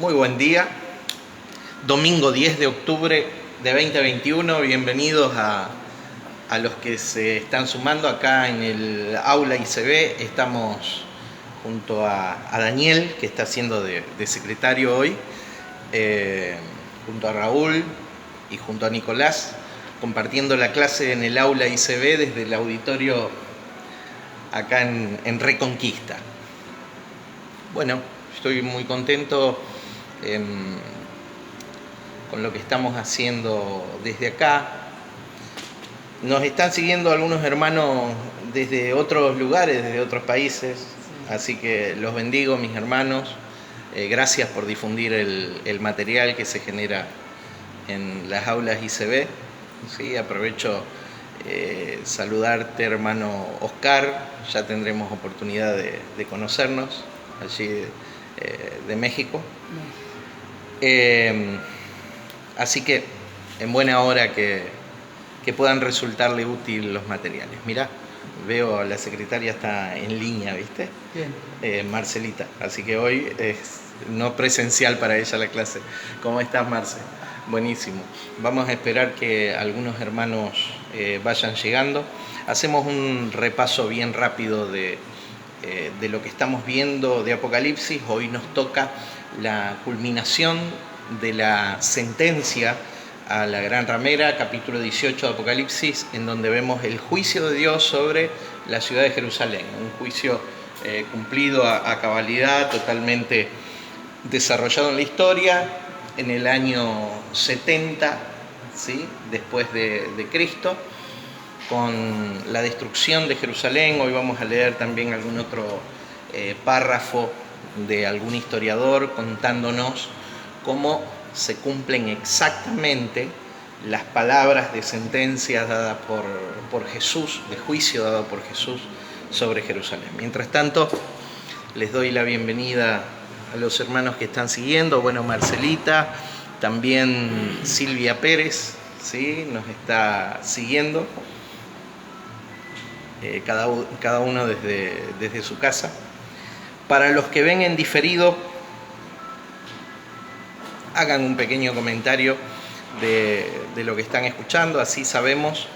Muy buen día, domingo 10 de octubre de 2021, bienvenidos a los que se están sumando acá en el aula ICB. Estamos junto a Daniel, que está haciendo de secretario hoy, junto a Raúl y junto a Nicolás, compartiendo la clase en el aula ICB desde el auditorio acá en Reconquista. Bueno, estoy muy contento con lo que estamos haciendo desde acá. Nos están siguiendo algunos hermanos desde otros lugares, desde otros países, así que los bendigo, mis hermanos. Gracias por difundir el material que se genera en las aulas ICB. Sí, aprovecho saludarte, hermano Oscar. Ya tendremos oportunidad de conocernos allí de México. Así que en buena hora que puedan resultarle útil los materiales. Mirá, veo a la secretaria está en línea, ¿viste? Bien. Marcelita, así que hoy es no presencial para ella la clase. ¿Cómo estás, Marce? Buenísimo. Vamos a esperar que algunos hermanos vayan llegando. Hacemos un repaso bien rápido de lo que estamos viendo de Apocalipsis. Hoy nos toca la culminación de la sentencia a la gran ramera, capítulo 18 de Apocalipsis, en donde vemos el juicio de Dios sobre la ciudad de Jerusalén, un juicio cumplido a cabalidad, totalmente desarrollado en la historia, en el año 70, ¿sí?, después de Cristo, con la destrucción de Jerusalén. Hoy vamos a leer también algún otro párrafo de algún historiador contándonos cómo se cumplen exactamente las palabras de sentencia dada por Jesús, de juicio dado por Jesús sobre Jerusalén. Mientras tanto, les doy la bienvenida a los hermanos que están siguiendo. Bueno, Marcelita, también Silvia Pérez, ¿sí?, nos está siguiendo, cada uno desde su casa. Para los que ven en diferido, hagan un pequeño comentario de lo que están escuchando, así sabemos,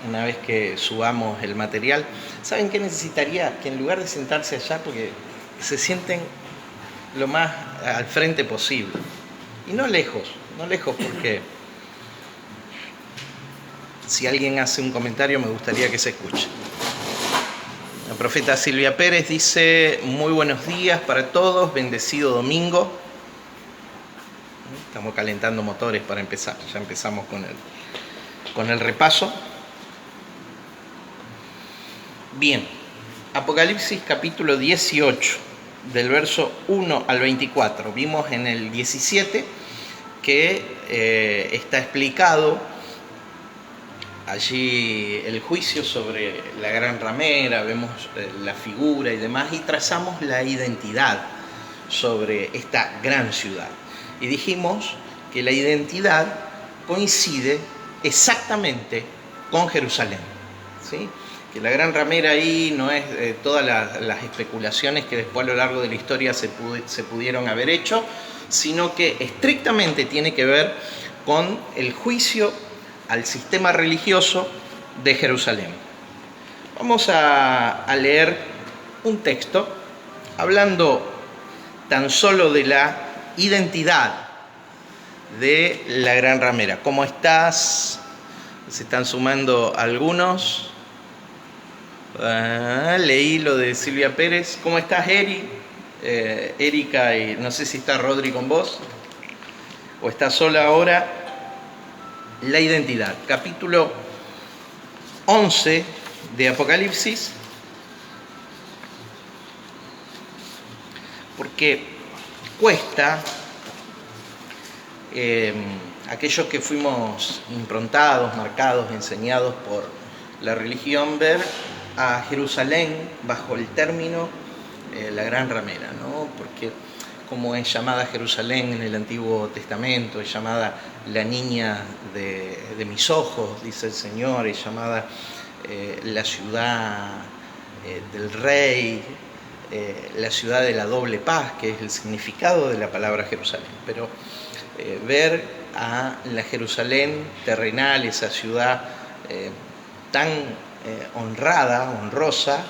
una vez que subamos el material. ¿Saben qué necesitaría? Que en lugar de sentarse allá, porque se sienten lo más al frente posible, y no lejos, porque si alguien hace un comentario me gustaría que se escuche. La profeta Silvia Pérez dice: muy buenos días para todos, bendecido domingo. Estamos calentando motores para empezar, ya empezamos con el repaso. Bien, Apocalipsis capítulo 18, del verso 1 al 24. Vimos en el 17 que está explicado allí el juicio sobre la gran ramera, vemos la figura y demás, y trazamos la identidad sobre esta gran ciudad. Y dijimos que la identidad coincide exactamente con Jerusalén, ¿sí? Que la gran ramera ahí no es todas las especulaciones que después a lo largo de la historia se pudieron haber hecho, sino que estrictamente tiene que ver con el juicio al sistema religioso de Jerusalén. Vamos a leer un texto hablando tan solo de la identidad de la gran ramera. ¿Cómo estás? Se están sumando algunos. Leí lo de Silvia Pérez. ¿Cómo estás, Eri? Erika, y no sé si está Rodri con vos o está sola ahora. La identidad, capítulo 11 de Apocalipsis, porque cuesta, aquellos que fuimos improntados, marcados, enseñados por la religión, ver a Jerusalén bajo el término la gran ramera, ¿no? Porque como es llamada Jerusalén en el Antiguo Testamento, es llamada la niña de mis ojos, dice el Señor, es llamada la ciudad del rey, la ciudad de la doble paz, que es el significado de la palabra Jerusalén. Pero ver a la Jerusalén terrenal, esa ciudad tan honrada, honrosa,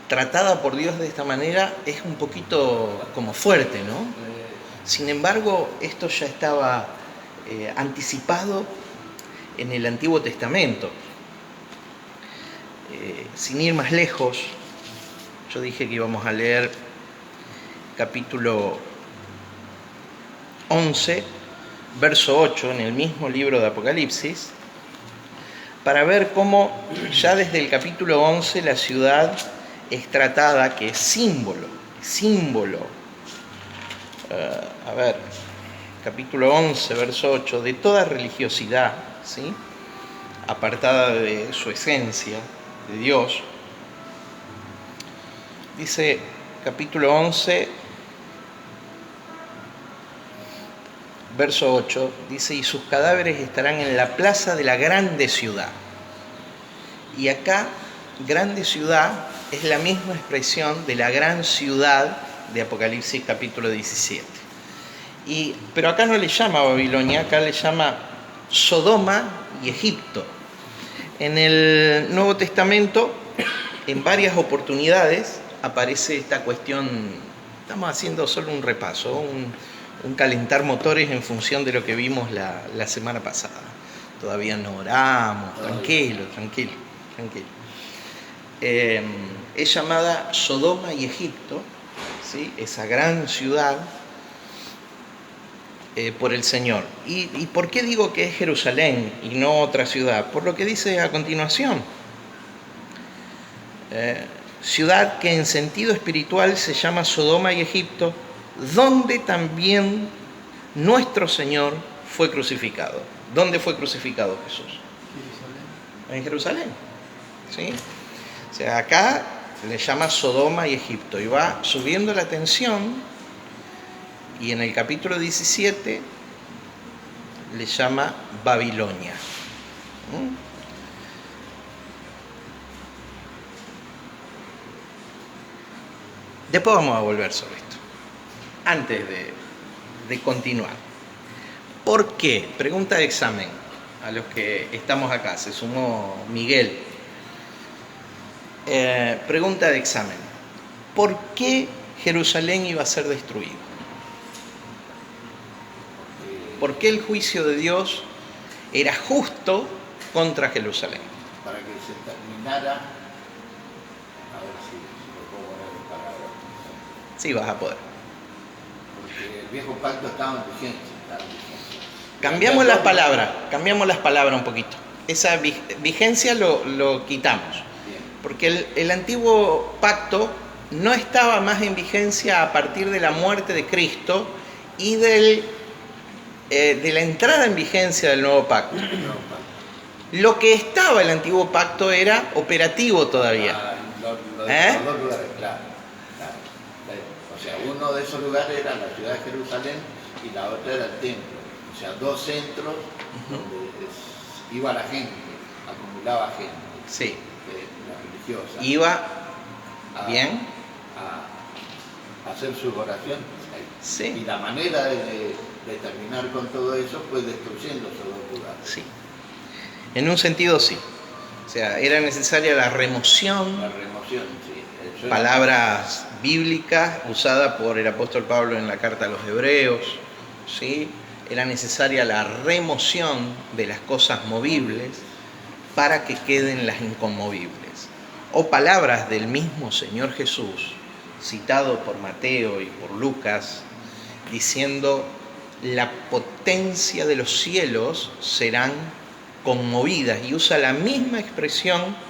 tratada por Dios de esta manera, es un poquito como fuerte, ¿no? Sin embargo, esto ya estaba anticipado en el Antiguo Testamento. Sin ir más lejos, yo dije que íbamos a leer capítulo 11, verso 8, en el mismo libro de Apocalipsis, para ver cómo ya desde el capítulo 11 la ciudad es tratada, que es símbolo. Capítulo 11, verso 8, de toda religiosidad, ¿sí?, apartada de su esencia, de Dios. Dice capítulo 11, verso 8, dice: y sus cadáveres estarán en la plaza de la grande ciudad. Y acá, grande ciudad es la misma expresión de la gran ciudad de Apocalipsis capítulo 17. Pero acá no le llama Babilonia, acá le llama Sodoma y Egipto. En el Nuevo Testamento, en varias oportunidades, aparece esta cuestión. Estamos haciendo solo un repaso, un calentar motores en función de lo que vimos la semana pasada. Todavía no oramos, tranquilo. Es llamada Sodoma y Egipto, ¿sí?, esa gran ciudad, por el Señor. ¿Y por qué digo que es Jerusalén y no otra ciudad? Por lo que dice a continuación. Ciudad que en sentido espiritual se llama Sodoma y Egipto, donde también nuestro Señor fue crucificado. ¿Dónde fue crucificado Jesús? En Jerusalén. ¿Sí? O sea, acá le llama Sodoma y Egipto y va subiendo la tensión, y en el capítulo 17 le llama Babilonia. Después vamos a volver sobre esto. Antes de continuar. ¿Por qué? Pregunta de examen a los que estamos acá. Se sumó Miguel. Pregunta de examen. ¿Por qué Jerusalén iba a ser destruido? ¿Por qué el juicio de Dios era justo contra Jerusalén? Para que se terminara. A ver si lo puedo poner en palabras. Sí, vas a poder. Porque el viejo pacto estaba en vigencia. Cambiamos las palabras un poquito. Esa vigencia lo quitamos. Bien. Porque el antiguo pacto no estaba más en vigencia a partir de la muerte de Cristo y de la entrada en vigencia del nuevo pacto. Lo que estaba el antiguo pacto era operativo todavía. Los dos lugares, claro. O sea, uno de esos lugares era la ciudad de Jerusalén y la otra era el templo. O sea, dos centros donde iba la gente, acumulaba gente. Sí. La religiosa. Iba bien a hacer sus oraciones. Sí. Y la manera de terminar con todo eso fue destruyendo esos dos lugares. Sí. En un sentido sí. O sea, era necesaria la remoción. La remoción, sí. Palabras bíblicas usadas por el apóstol Pablo en la carta a los Hebreos, ¿sí? Era necesaria la remoción de las cosas movibles para que queden las inconmovibles. O palabras del mismo Señor Jesús, citado por Mateo y por Lucas, diciendo: la potencia de los cielos serán conmovidas, y usa la misma expresión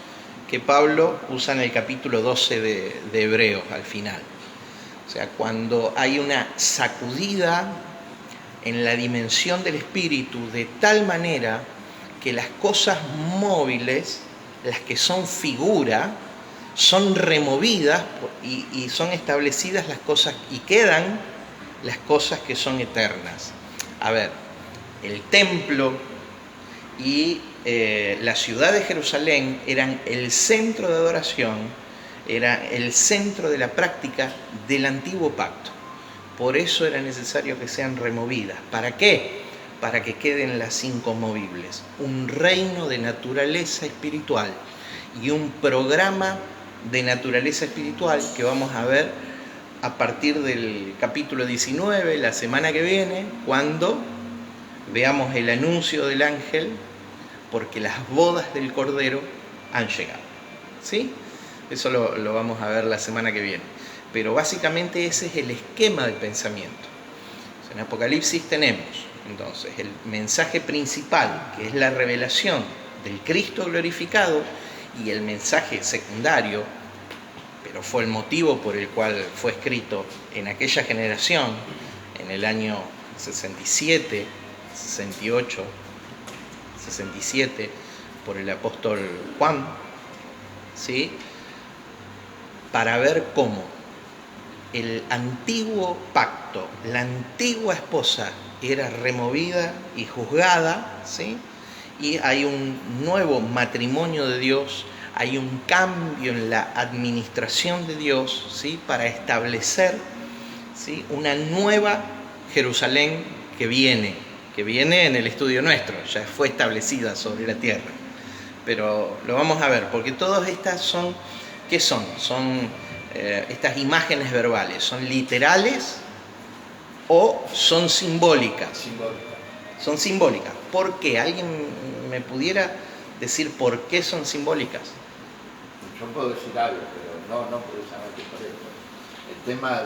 que Pablo usa en el capítulo 12 de Hebreos al final. O sea, cuando hay una sacudida en la dimensión del espíritu de tal manera que las cosas móviles, las que son figura, son removidas y son establecidas las cosas, y quedan las cosas que son eternas. A ver, el templo y la ciudad de Jerusalén eran el centro de adoración era el centro de la práctica del antiguo pacto. Por eso era necesario que sean removidas. ¿Para qué? Para que queden las inconmovibles. Un reino de naturaleza espiritual y un programa de naturaleza espiritual que vamos a ver a partir del capítulo 19, la semana que viene, cuando veamos el anuncio del ángel, porque las bodas del Cordero han llegado. ¿Sí? Eso lo vamos a ver la semana que viene. Pero básicamente ese es el esquema del pensamiento. En Apocalipsis tenemos entonces el mensaje principal, que es la revelación del Cristo glorificado, y el mensaje secundario, pero fue el motivo por el cual fue escrito en aquella generación, en el año 67, 68, 67, por el apóstol Juan, ¿sí? Para ver cómo el antiguo pacto, la antigua esposa era removida y juzgada, ¿sí? Y hay un nuevo matrimonio de Dios, hay un cambio en la administración de Dios, ¿sí? Para establecer, ¿sí? Una nueva Jerusalén que viene en el estudio nuestro, ya fue establecida sobre la tierra. Pero lo vamos a ver, porque todas estas son, ¿qué son? Son estas imágenes verbales, ¿son literales o son simbólicas? Son simbólicas. ¿Por qué? ¿Alguien me pudiera decir por qué son simbólicas? Yo puedo decir algo, pero no precisamente por eso. El tema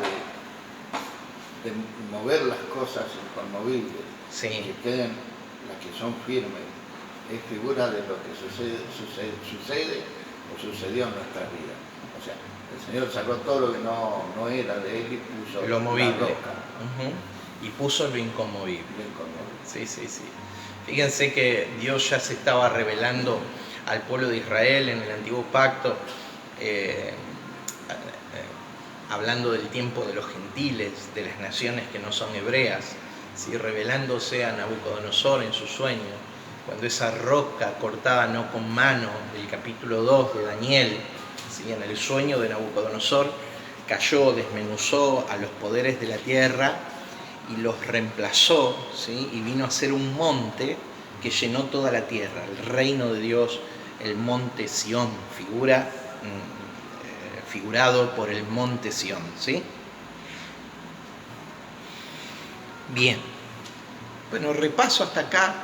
de mover las cosas inconmovibles, sí, que queden las que son firmes, es figura de lo que sucede o sucedió en nuestra vida. O sea, el Señor sacó todo lo que no era de Él y puso lo movible. la roca. Y puso lo inconmovible. Sí. Fíjense que Dios ya se estaba revelando al pueblo de Israel en el antiguo pacto, hablando del tiempo de los gentiles, de las naciones que no son hebreas, ¿sí? Revelándose a Nabucodonosor en su sueño, cuando esa roca cortada no con mano, del capítulo 2 de Daniel, ¿sí? En el sueño de Nabucodonosor cayó, desmenuzó a los poderes de la tierra y los reemplazó, ¿sí? Y vino a ser un monte que llenó toda la tierra, el reino de Dios, el monte Sión, figurado por el monte Sión, ¿sí? Bien, bueno, repaso hasta acá,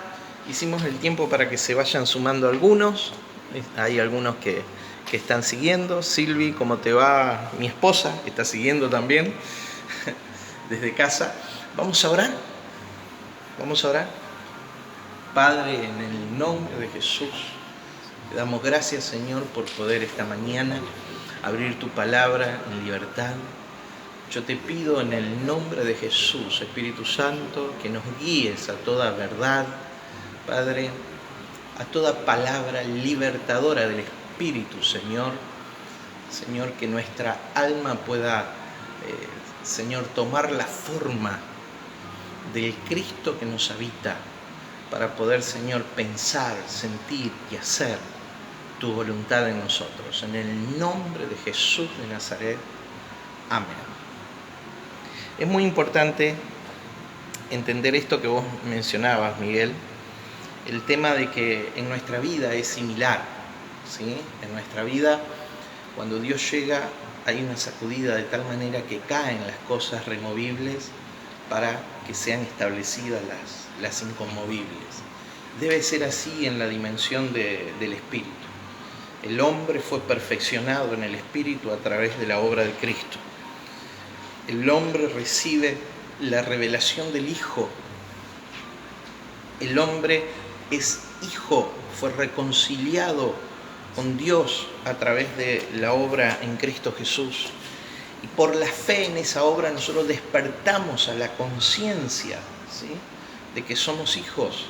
hicimos el tiempo para que se vayan sumando algunos, hay algunos que están siguiendo. Silvi, ¿cómo te va? Mi esposa está siguiendo también desde casa. Vamos a orar. Padre, en el nombre de Jesús, te damos gracias, Señor, por poder esta mañana abrir tu palabra en libertad. Yo te pido en el nombre de Jesús, Espíritu Santo, que nos guíes a toda verdad, Padre, a toda palabra libertadora del Espíritu, Señor. Señor, que nuestra alma pueda, Señor, tomar la forma del Cristo que nos habita, para poder, Señor, pensar, sentir y hacer tu voluntad en nosotros. En el nombre de Jesús de Nazaret. Amén. Es muy importante entender esto que vos mencionabas, Miguel, el tema de que en nuestra vida es similar, ¿sí? En nuestra vida, cuando Dios llega, hay una sacudida de tal manera que caen las cosas removibles para que sean establecidas las inconmovibles. Debe ser así en la dimensión del Espíritu. El hombre fue perfeccionado en el Espíritu a través de la obra de Cristo. El hombre recibe la revelación del Hijo. El hombre es hijo, fue reconciliado con Dios a través de la obra en Cristo Jesús. Y por la fe en esa obra nosotros despertamos a la conciencia, ¿sí? De que somos hijos,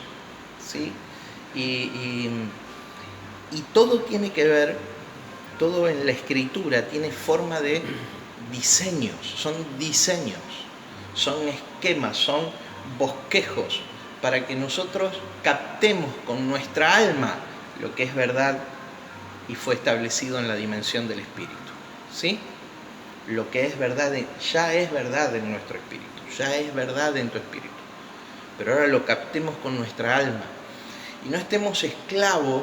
¿sí? Y todo tiene que ver, todo en la Escritura tiene forma de diseños, son esquemas, son bosquejos, para que nosotros captemos con nuestra alma lo que es verdad y fue establecido en la dimensión del Espíritu. ¿sí? Lo que es verdad, ya es verdad en nuestro espíritu, ya es verdad en tu espíritu. Pero ahora lo captemos con nuestra alma y no estemos esclavos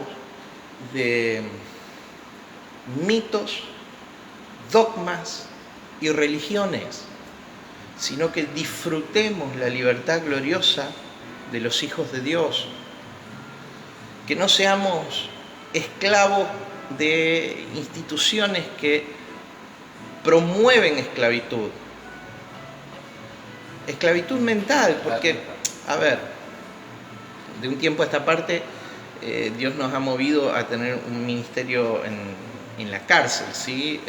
de mitos, dogmas y religiones, sino que disfrutemos la libertad gloriosa de los hijos de Dios. Que no seamos esclavos de instituciones que promueven esclavitud. Esclavitud mental, porque, a ver, de un tiempo a esta parte, Dios nos ha movido a tener un ministerio en la cárcel, ¿sí?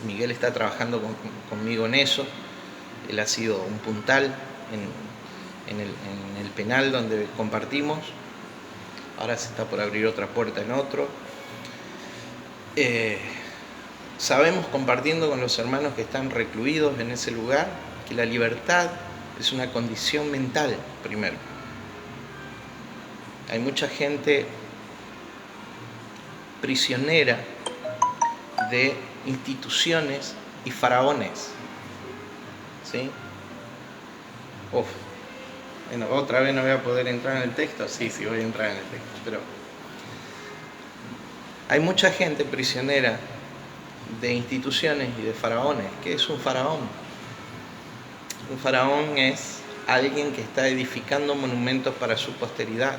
Miguel está trabajando conmigo en eso. Él ha sido un puntal en el penal donde compartimos. Ahora se está por abrir otra puerta en otro. Sabemos, compartiendo con los hermanos que están recluidos en ese lugar, que la libertad es una condición mental, primero. Hay mucha gente prisionera de instituciones y faraones, ¿sí? Bueno, otra vez no voy a poder entrar en el texto. Sí, voy a entrar en el texto, pero hay mucha gente prisionera de instituciones y de faraones. ¿Qué es un faraón? Un faraón es alguien que está edificando monumentos para su posteridad.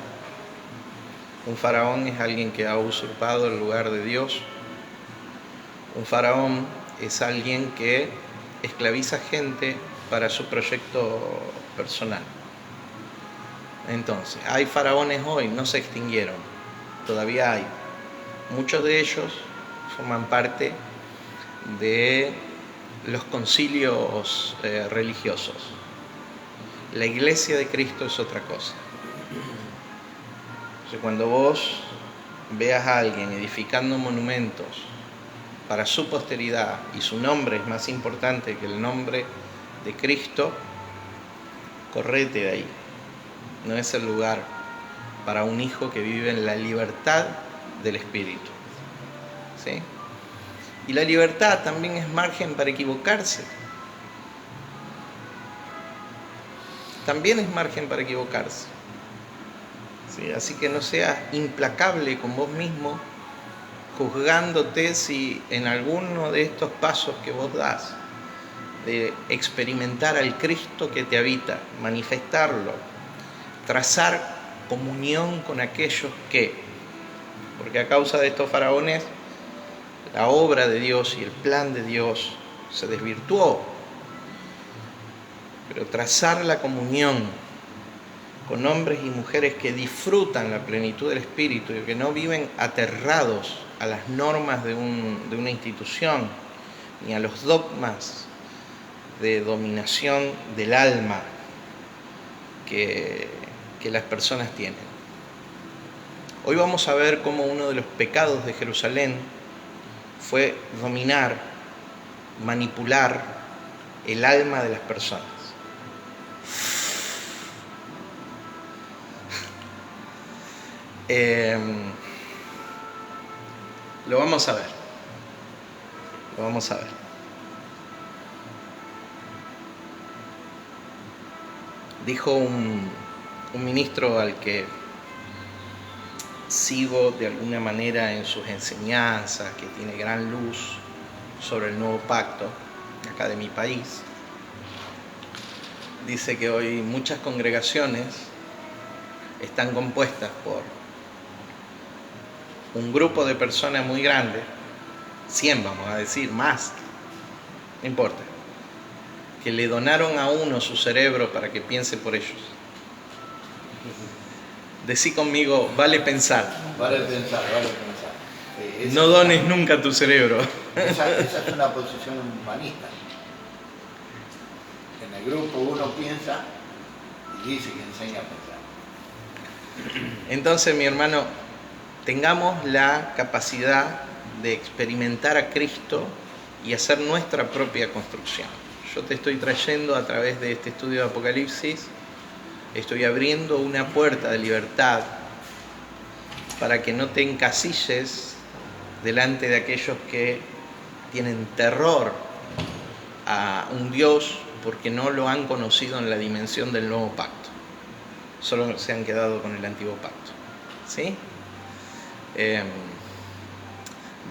Un faraón es alguien que ha usurpado el lugar de Dios. Un faraón es alguien que esclaviza gente para su proyecto personal. Entonces, hay faraones hoy, no se extinguieron, todavía hay. Muchos de ellos forman parte de los concilios religiosos. La iglesia de Cristo es otra cosa. Entonces, cuando vos veas a alguien edificando monumentos para su posteridad y su nombre es más importante que el nombre de Cristo, correte de ahí. No es el lugar para un hijo que vive en la libertad del espíritu, ¿sí? Y la libertad también es margen para equivocarse. También es margen para equivocarse, ¿sí? Así que no seas implacable con vos mismo, juzgándote si en alguno de estos pasos que vos das, de experimentar al Cristo que te habita, manifestarlo, trazar comunión con aquellos que, porque a causa de estos faraones, la obra de Dios y el plan de Dios se desvirtuó. Pero trazar la comunión con hombres y mujeres que disfrutan la plenitud del Espíritu y que no viven aterrados a las normas de una institución ni a los dogmas de dominación del alma que las personas tienen. Hoy vamos a ver cómo uno de los pecados de Jerusalén fue dominar, manipular el alma de las personas. Lo vamos a ver. Dijo un ministro al que sigo de alguna manera en sus enseñanzas, que tiene gran luz sobre el nuevo pacto, acá de mi país. Dice que hoy muchas congregaciones están compuestas por un grupo de personas muy grande, 100 vamos a decir, más, no importa, que le donaron a uno su cerebro para que piense por ellos. Decí conmigo, vale pensar. Vale pensar. No dones nunca tu cerebro. Esa es una posición humanista. En el grupo uno piensa y dice que enseña a pensar. Entonces, mi hermano, tengamos la capacidad de experimentar a Cristo y hacer nuestra propia construcción. Yo te estoy trayendo a través de este estudio de Apocalipsis, estoy abriendo una puerta de libertad para que no te encasilles delante de aquellos que tienen terror a un Dios porque no lo han conocido en la dimensión del nuevo pacto. Solo se han quedado con el antiguo pacto. ¿Sí?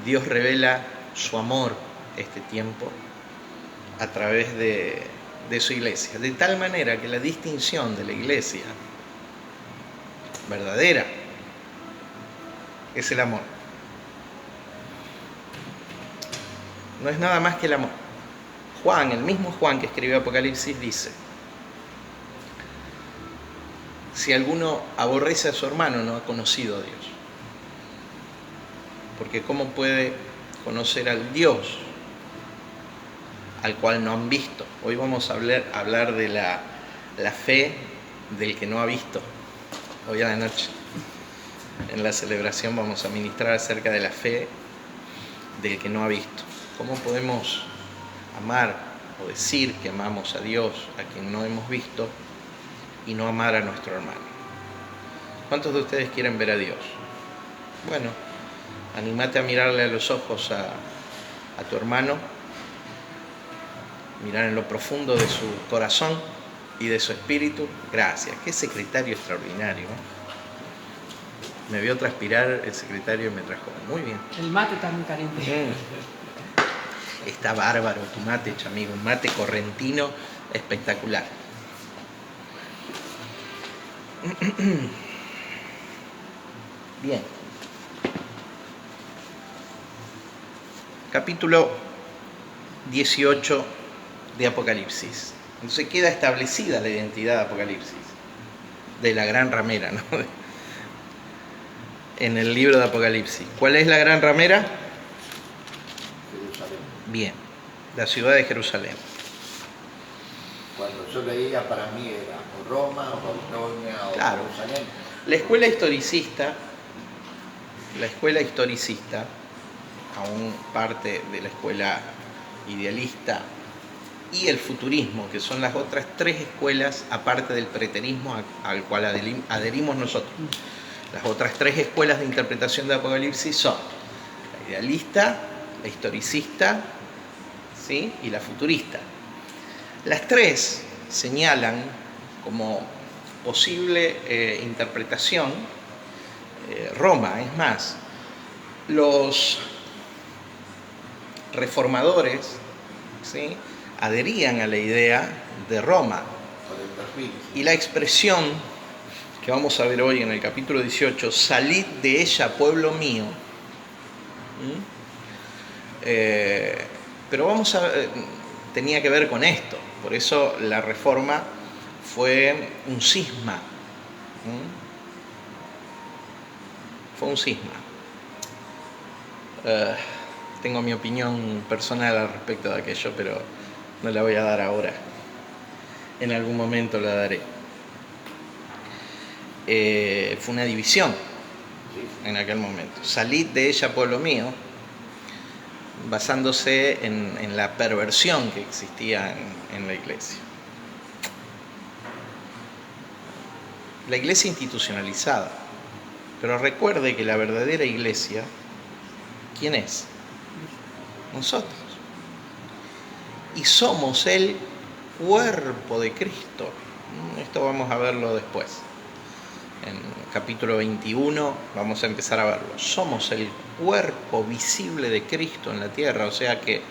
Dios revela su amor este tiempo a través de su iglesia, de tal manera que la distinción de la iglesia verdadera es el amor. No es nada más que el amor. Juan, el mismo Juan que escribió Apocalipsis, dice: si alguno aborrece a su hermano, no ha conocido a Dios. Porque ¿cómo puede conocer al Dios al cual no han visto? Hoy vamos a hablar de la fe del que no ha visto. Hoy a la noche, en la celebración, vamos a ministrar acerca de la fe del que no ha visto. ¿Cómo podemos amar o decir que amamos a Dios, a quien no hemos visto, y no amar a nuestro hermano? ¿Cuántos de ustedes quieren ver a Dios? Bueno, anímate a mirarle a los ojos a tu hermano, mirar en lo profundo de su corazón y de su espíritu. Gracias, qué secretario extraordinario, ¿eh? Me vio transpirar el secretario y me trajo. Muy bien. El mate también caliente. Está bárbaro tu mate, amigo, un mate correntino espectacular. Bien. Capítulo 18 de Apocalipsis. Entonces queda establecida la identidad de Apocalipsis, de la gran ramera, ¿no? En el libro de Apocalipsis. ¿Cuál es la gran ramera? Jerusalén. Bien, la ciudad de Jerusalén. Cuando yo leía, para mí era o Roma, o Babilonia, o Claro. Jerusalén. La escuela historicista, aún parte de la escuela idealista, y el futurismo, que son las otras tres escuelas, aparte del preterismo al cual adherimos nosotros. Las otras tres escuelas de interpretación de Apocalipsis son la idealista, la historicista, ¿sí?, y la futurista. Las tres señalan como posible interpretación Roma. Es más, los reformadores, ¿sí?, adherían a la idea de Roma. Y la expresión que vamos a ver hoy en el capítulo 18, salid de ella, pueblo mío. Pero tenía que ver con esto. Por eso la reforma fue un cisma. Fue un cisma. Tengo mi opinión personal al respecto de aquello, pero no la voy a dar ahora. En algún momento la daré. Fue una división en aquel momento. Salid de ella, pueblo mío, basándose en la perversión que existía en la iglesia. La iglesia institucionalizada. Pero recuerde que la verdadera iglesia, ¿quién es? Nosotros. Y somos el cuerpo de Cristo. Esto vamos a verlo después. En capítulo 21 vamos a empezar a verlo. Somos el cuerpo visible de Cristo en la tierra. O sea que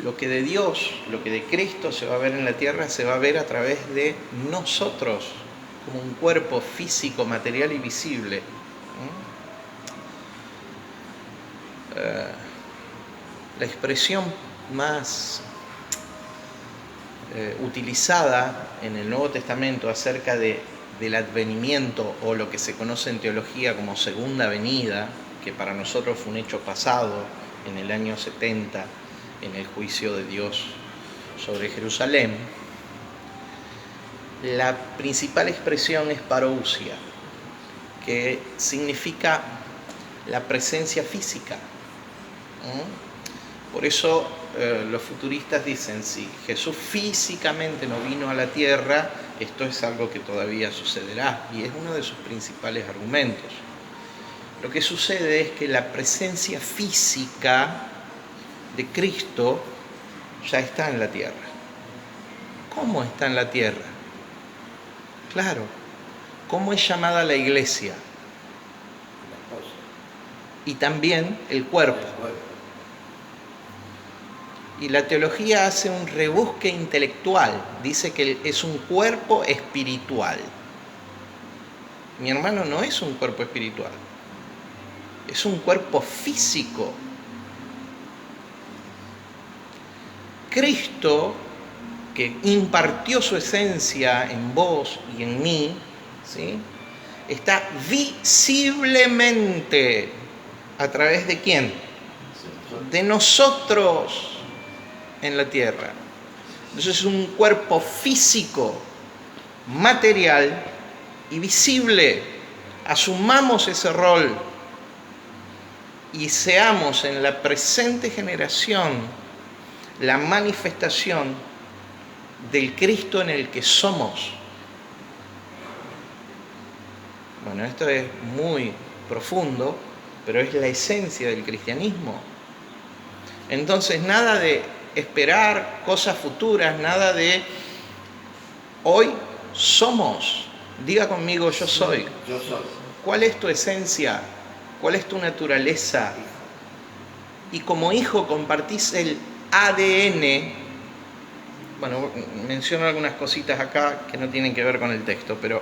lo que de Dios, lo que de Cristo se va a ver en la tierra, se va a ver a través de nosotros, como un cuerpo físico, material y visible. La expresión más utilizada en el Nuevo Testamento acerca del advenimiento, o lo que se conoce en teología como segunda venida, que para nosotros fue un hecho pasado en el año 70, en el juicio de Dios sobre Jerusalén, la principal expresión es parousia, que significa la presencia física. Por eso los futuristas dicen, si Jesús físicamente no vino a la tierra, esto es algo que todavía sucederá, y es uno de sus principales argumentos. Lo que sucede es que la presencia física de Cristo ya está en la tierra. ¿Cómo está en la tierra? Claro, ¿cómo es llamada la iglesia? Y también el cuerpo. Y la teología hace un rebusque intelectual, dice que es un cuerpo espiritual. Mi hermano, no es un cuerpo espiritual, es un cuerpo físico. Cristo, que impartió su esencia en vos y en mí, ¿sí?, está visiblemente a través de ¿quién? De nosotros en la tierra. Entonces es un cuerpo físico, material y visible. Asumamos ese rol y seamos en la presente generación la manifestación del Cristo en el que somos. Bueno, esto es muy profundo, pero es la esencia del cristianismo. Entonces, nada de esperar cosas futuras, nada de hoy somos. Diga conmigo, yo soy. Yo soy. ¿Cuál es tu esencia? ¿Cuál es tu naturaleza? Y como hijo compartís el ADN. Bueno, menciono algunas cositas acá que no tienen que ver con el texto, pero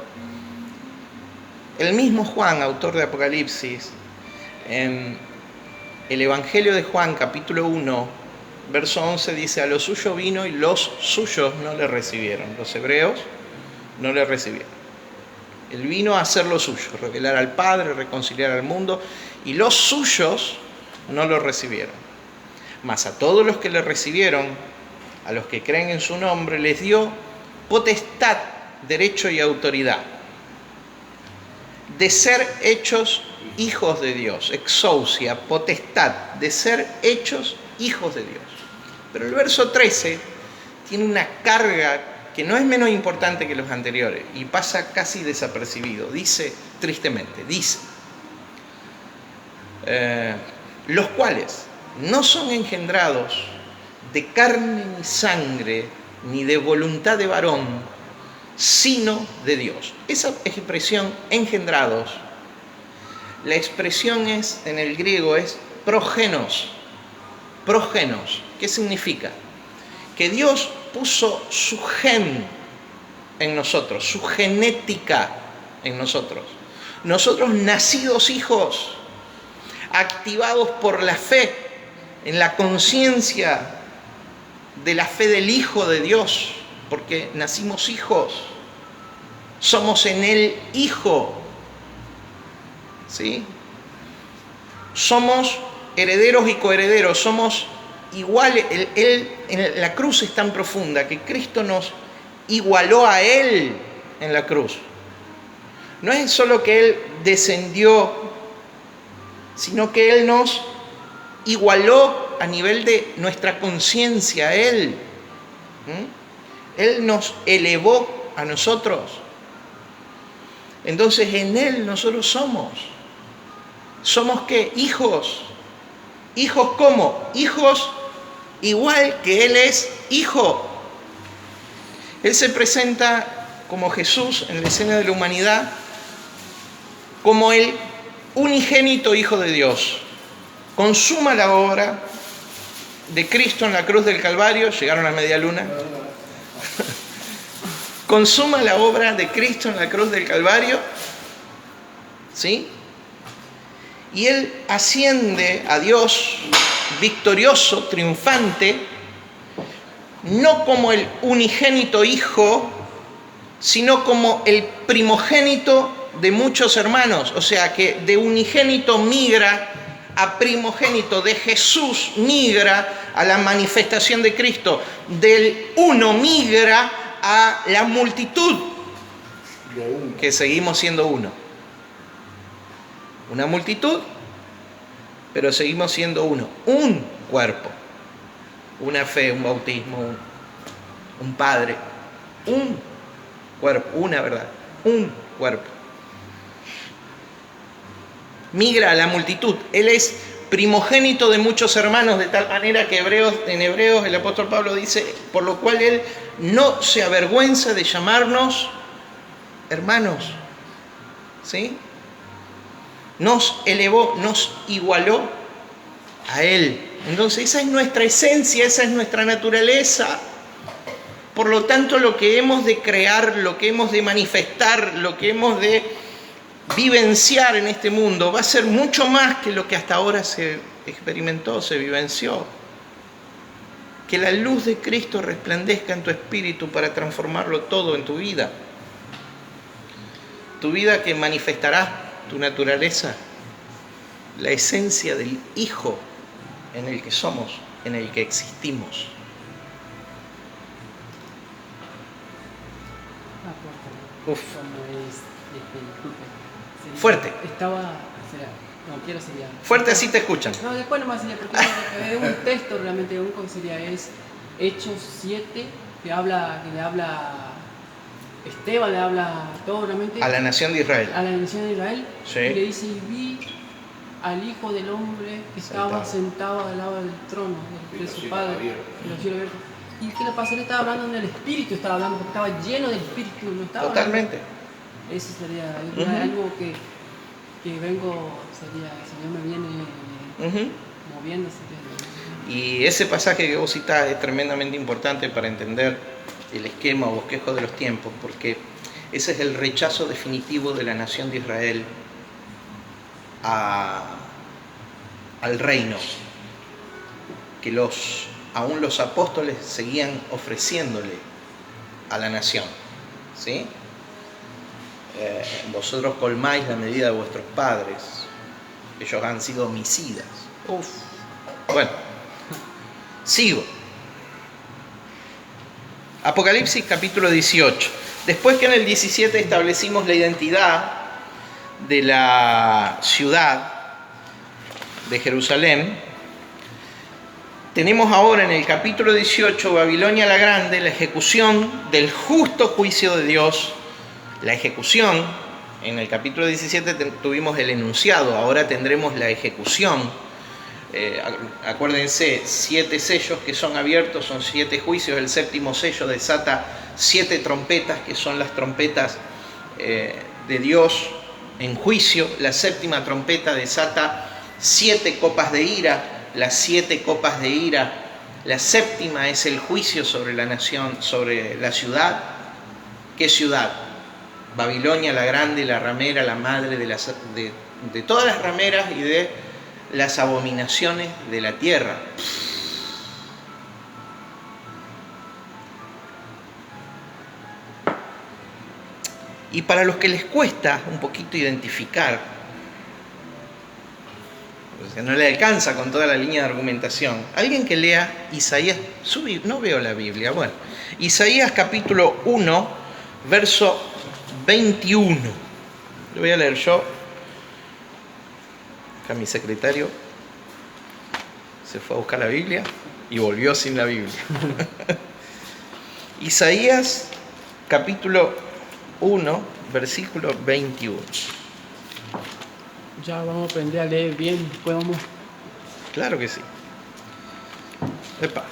el mismo Juan, autor de Apocalipsis, en el Evangelio de Juan, capítulo 1, verso 11, dice: a los suyos vino y los suyos no le recibieron. Los hebreos no le recibieron. Él vino a hacer lo suyo, revelar al Padre, reconciliar al mundo, y los suyos no lo recibieron. Mas a todos los que le recibieron, a los que creen en su nombre, les dio potestad, derecho y autoridad de ser hechos hijos de Dios. Exousia, potestad, de ser hechos hijos de Dios. Pero el verso 13 tiene una carga que no es menos importante que los anteriores y pasa casi desapercibido. Dice, tristemente, los cuales no son engendrados de carne ni sangre, ni de voluntad de varón, sino de Dios. Esa expresión, engendrados, la expresión es, en el griego, es prógenos. Prógenos, ¿qué significa? Que Dios puso su gen en nosotros, su genética en nosotros. Nosotros, nacidos hijos, activados por la fe, en la conciencia de la fe del Hijo de Dios, porque nacimos hijos, somos en Él Hijo, ¿sí? Somos herederos y coherederos, somos iguales. En la cruz es tan profunda que Cristo nos igualó a Él en la cruz. No es solo que Él descendió, sino que Él nos igualó a nivel de nuestra conciencia a Él. Él nos elevó a nosotros. Entonces en Él nosotros somos. ¿Somos qué? Hijos. ¿Hijos cómo? Hijos igual que Él es Hijo. Él se presenta como Jesús en la escena de la humanidad, como el unigénito Hijo de Dios. Consuma la obra de Cristo en la cruz del Calvario. Llegaron a media luna. Consuma la obra de Cristo en la cruz del Calvario, ¿sí? Y Él asciende a Dios victorioso, triunfante, no como el unigénito Hijo, sino como el primogénito de muchos hermanos. O sea que de unigénito migra a primogénito, de Jesús migra a la manifestación de Cristo, del uno migra a la multitud, que seguimos siendo uno. Una multitud, pero seguimos siendo uno. Un cuerpo, una fe, un bautismo, un Padre, un cuerpo, una verdad, un cuerpo. Migra a la multitud. Él es primogénito de muchos hermanos, de tal manera que en Hebreos el apóstol Pablo dice, por lo cual él no se avergüenza de llamarnos hermanos. ¿Sí? Nos elevó, nos igualó a él. Entonces esa es nuestra esencia, esa es nuestra naturaleza. Por lo tanto, lo que hemos de crear, lo que hemos de manifestar, lo que hemos de vivenciar en este mundo va a ser mucho más que lo que hasta ahora se experimentó, se vivenció. Que la luz de Cristo resplandezca en tu espíritu para transformarlo todo en tu vida. Tu vida que manifestará tu naturaleza, la esencia del Hijo en el que somos, en el que existimos. Uf. Fuerte. Fuerte, así te escuchan. No, después nomás sería, porque es un texto realmente único que sería, es Hechos 7, que le habla Esteban, le habla todo realmente. A la nación de Israel. A la nación de Israel. Sí. Y le dice, y vi al Hijo del Hombre que estaba sentado al lado del trono de su Padre, y los cielos abiertos. ¿Y qué le pasa? Él estaba hablando en el Espíritu, estaba hablando porque estaba lleno del Espíritu. No estaba Totalmente. Hablando. Eso sería algo que vengo, sería, el Señor me viene moviendo. Y ese pasaje que vos citás es tremendamente importante para entender el esquema o bosquejo de los tiempos, porque ese es el rechazo definitivo de la nación de Israel al reino, que aún los apóstoles seguían ofreciéndole a la nación, ¿sí? Vosotros colmáis la medida de vuestros padres, ellos han sido homicidas. Uf. Bueno, sigo. Apocalipsis capítulo 18. Después que en el 17 establecimos la identidad de la ciudad de Jerusalén, tenemos ahora en el capítulo 18, Babilonia la Grande, la ejecución del justo juicio de Dios. La ejecución, en el capítulo 17 tuvimos el enunciado, ahora tendremos la ejecución. Acuérdense, 7 sellos que son abiertos, son 7 juicios. El séptimo sello desata 7 trompetas, que son las trompetas de Dios en juicio. La séptima trompeta desata 7 copas de ira. Las 7 copas de ira, la séptima es el juicio sobre la nación, sobre la ciudad. ¿Qué ciudad? Babilonia la Grande, la ramera, la madre de todas las rameras y de las abominaciones de la tierra. Y para los que les cuesta un poquito identificar, o sea, no le alcanza con toda la línea de argumentación, alguien que lea Isaías, no veo la Biblia, bueno, Isaías capítulo 1, verso 21. Lo voy a leer yo. Acá mi secretario se fue a buscar la Biblia y volvió sin la Biblia. Isaías capítulo 1, versículo 21. Ya vamos a aprender a leer bien, después vamos. Claro que sí. Epa.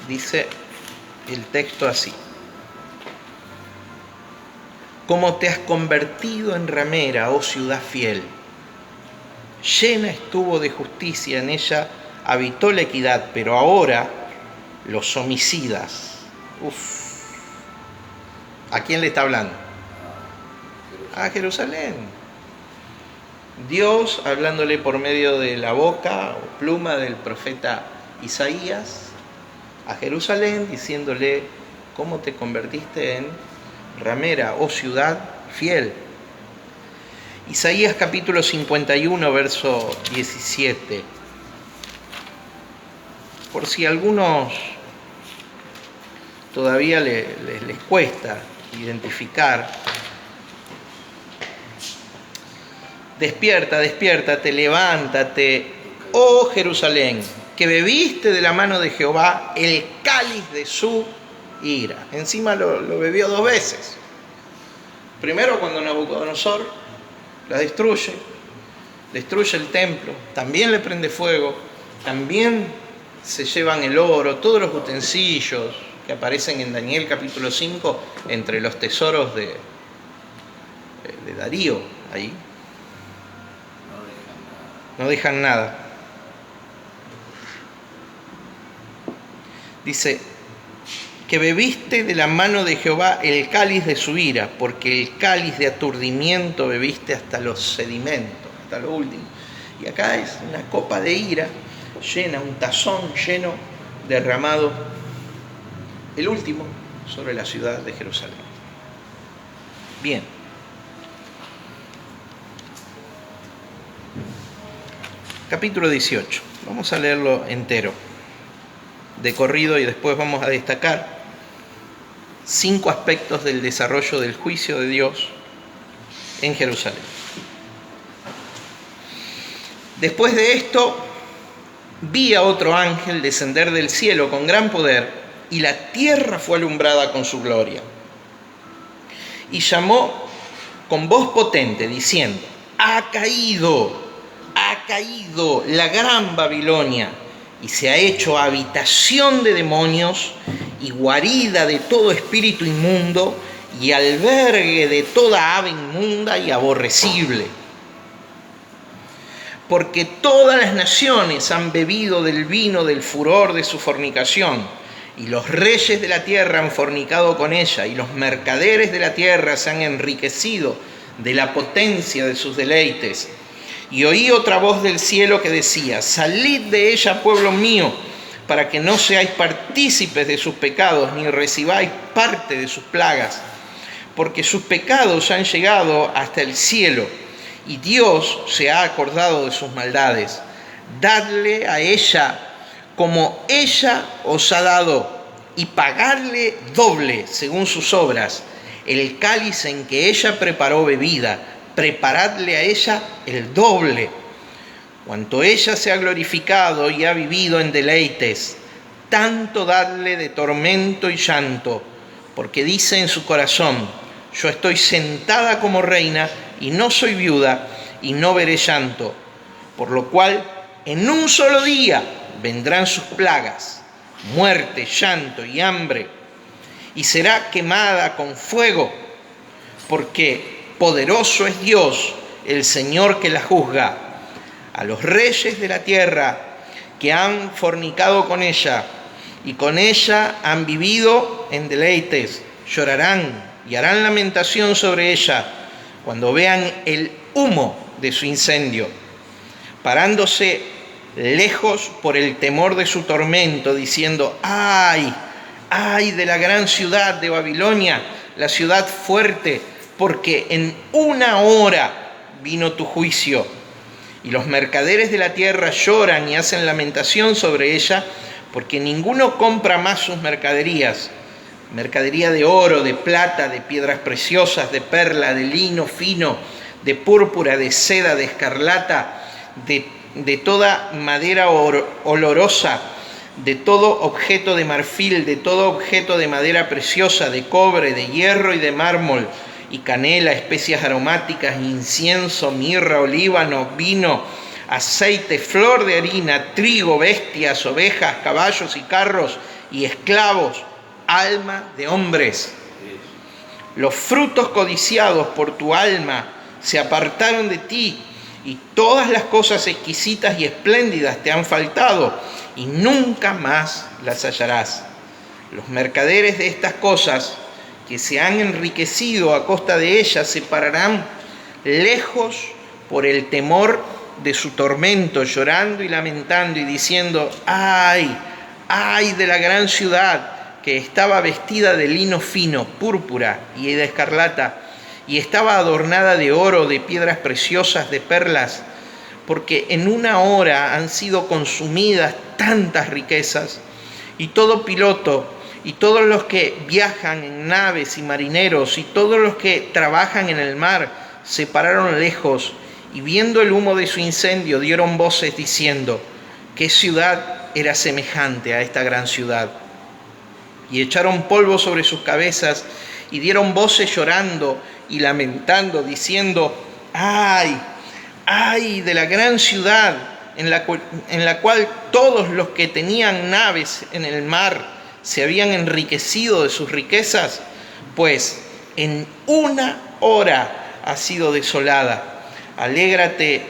Dice el texto así: como te has convertido en ramera, oh ciudad fiel, llena estuvo de justicia, en ella habitó la equidad, pero ahora los homicidas. ¿A quién le está hablando? A Jerusalén. Dios hablándole por medio de la boca o pluma del profeta Isaías a Jerusalén, diciéndole: ¿cómo te convertiste en ramera, oh ciudad fiel? Isaías capítulo 51, verso 17. Por si a algunos todavía les cuesta identificar. Despierta, despiértate, levántate, oh Jerusalén, que bebiste de la mano de Jehová el cáliz de su ira. Encima lo bebió 2 veces. Primero cuando Nabucodonosor la destruye, destruye el templo, también le prende fuego, también se llevan el oro, todos los utensilios que aparecen en Daniel capítulo 5, entre los tesoros de Darío, ahí. No dejan nada. Dice, que bebiste de la mano de Jehová el cáliz de su ira, porque el cáliz de aturdimiento bebiste hasta los sedimentos, hasta lo último. Y acá es una copa de ira llena, un tazón lleno, derramado, el último, sobre la ciudad de Jerusalén. Bien. Capítulo 18. Vamos a leerlo entero, de corrido, y después vamos a destacar 5 aspectos del desarrollo del juicio de Dios en Jerusalén. Después de esto, vi a otro ángel descender del cielo con gran poder, y la tierra fue alumbrada con su gloria. Y llamó con voz potente, diciendo, ha caído la gran Babilonia, y se ha hecho habitación de demonios y guarida de todo espíritu inmundo y albergue de toda ave inmunda y aborrecible. Porque todas las naciones han bebido del vino del furor de su fornicación, y los reyes de la tierra han fornicado con ella, y los mercaderes de la tierra se han enriquecido de la potencia de sus deleites. Y oí otra voz del cielo que decía, salid de ella, pueblo mío, para que no seáis partícipes de sus pecados, ni recibáis parte de sus plagas, porque sus pecados han llegado hasta el cielo, y Dios se ha acordado de sus maldades. Dadle a ella como ella os ha dado, y pagadle doble según sus obras. El cáliz en que ella preparó bebida, preparadle a ella el doble. Cuanto ella se ha glorificado y ha vivido en deleites, tanto dadle de tormento y llanto, porque dice en su corazón, yo estoy sentada como reina y no soy viuda y no veré llanto, por lo cual en un solo día vendrán sus plagas, muerte, llanto y hambre, y será quemada con fuego, porque poderoso es Dios, el Señor que la juzga. A los reyes de la tierra que han fornicado con ella y con ella han vivido en deleites, llorarán y harán lamentación sobre ella cuando vean el humo de su incendio, parándose lejos por el temor de su tormento, diciendo, ¡ay! ¡Ay de la gran ciudad de Babilonia, la ciudad fuerte! Porque en una hora vino tu juicio. Y los mercaderes de la tierra lloran y hacen lamentación sobre ella, porque ninguno compra más sus mercaderías. Mercadería de oro, de plata, de piedras preciosas, de perla, de lino fino, de púrpura, de seda, de escarlata, de toda madera olorosa, de todo objeto de marfil, de todo objeto de madera preciosa, de cobre, de hierro y de mármol, y canela, especias aromáticas, incienso, mirra, olíbano, vino, aceite, flor de harina, trigo, bestias, ovejas, caballos y carros, y esclavos, alma de hombres. Los frutos codiciados por tu alma se apartaron de ti, y todas las cosas exquisitas y espléndidas te han faltado, y nunca más las hallarás. Los mercaderes de estas cosas que se han enriquecido a costa de ellas se pararán lejos por el temor de su tormento, llorando y lamentando y diciendo, ¡ay! ¡Ay de la gran ciudad que estaba vestida de lino fino, púrpura y de escarlata, y estaba adornada de oro, de piedras preciosas, de perlas, porque en una hora han sido consumidas tantas riquezas, y todo piloto, y todos los que viajan en naves y marineros, y todos los que trabajan en el mar, se pararon lejos, y viendo el humo de su incendio, dieron voces diciendo, ¿qué ciudad era semejante a esta gran ciudad? Y echaron polvo sobre sus cabezas, y dieron voces llorando y lamentando, diciendo, ¡ay! ¡ay de la gran ciudad en la cual todos los que tenían naves en el mar se habían enriquecido de sus riquezas! Pues en 1 hora ha sido desolada. Alégrate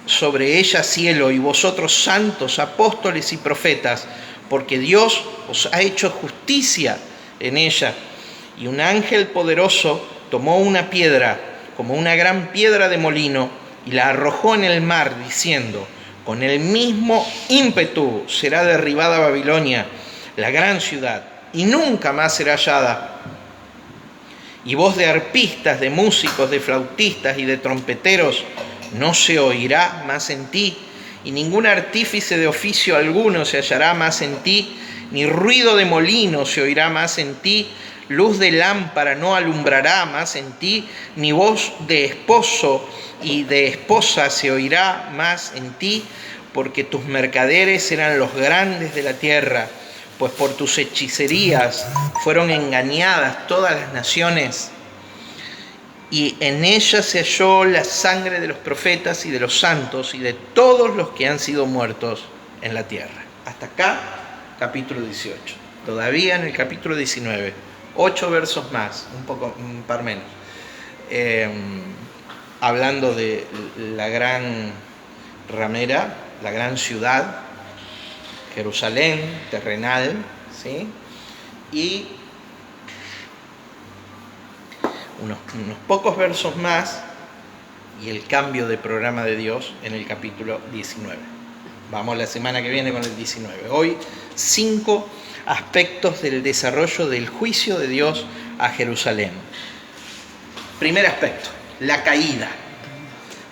sobre ella, cielo, y vosotros santos, apóstoles y profetas, porque Dios os ha hecho justicia en ella. Y un ángel poderoso tomó una piedra, como una gran piedra de molino, y la arrojó en el mar, diciendo: con el mismo ímpetu será derribada Babilonia, la gran ciudad, y nunca más será hallada. Y voz de arpistas, de músicos, de flautistas y de trompeteros no se oirá más en ti, y ningún artífice de oficio alguno se hallará más en ti, ni ruido de molino se oirá más en ti, luz de lámpara no alumbrará más en ti, ni voz de esposo y de esposa se oirá más en ti, porque tus mercaderes eran los grandes de la tierra, pues por tus hechicerías fueron engañadas todas las naciones, y en ella se halló la sangre de los profetas y de los santos y de todos los que han sido muertos en la tierra. Hasta acá, capítulo 18. Todavía en el capítulo 19, 8 versos más, un par menos, hablando de la gran ramera, la gran ciudad, Jerusalén terrenal, ¿sí? Y unos pocos versos más y el cambio de programa de Dios en el capítulo 19. Vamos la semana que viene con el 19. Hoy 5 aspectos del desarrollo del juicio de Dios a Jerusalén. Primer aspecto, la caída.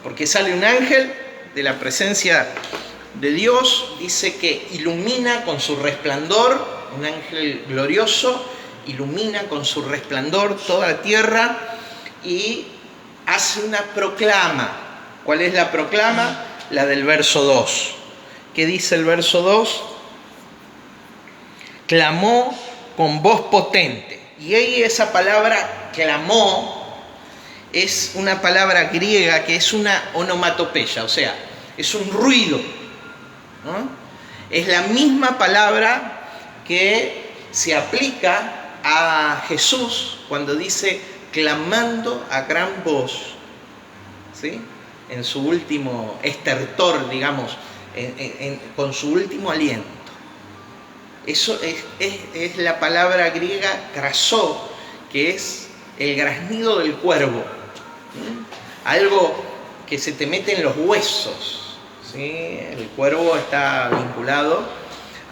Porque sale un ángel de la presencia de Dios, dice que ilumina con su resplandor, un ángel glorioso, ilumina con su resplandor toda la tierra y hace una proclama. ¿Cuál es la proclama? La del verso 2. ¿Qué dice el verso 2? Clamó con voz potente. Y ahí esa palabra clamó es una palabra griega que es una onomatopeya, o sea, es un ruido, ¿no? Es la misma palabra que se aplica a Jesús cuando dice clamando a gran voz, ¿sí? En su último estertor, digamos, con su último aliento. Eso es la palabra griega krasó, que es el graznido del cuervo, ¿sí? Algo que se te mete en los huesos, ¿sí? El cuervo está vinculado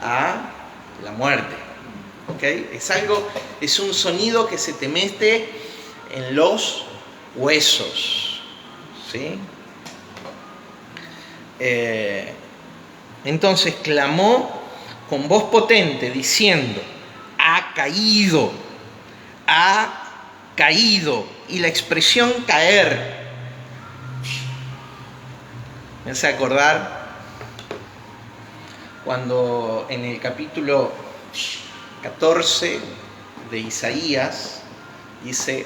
a la muerte, ¿okay? Es un sonido que se te mete en los huesos, ¿sí? Entonces clamó con voz potente diciendo: ha caído, y la expresión caer me hace acordar cuando en el capítulo 14 de Isaías dice: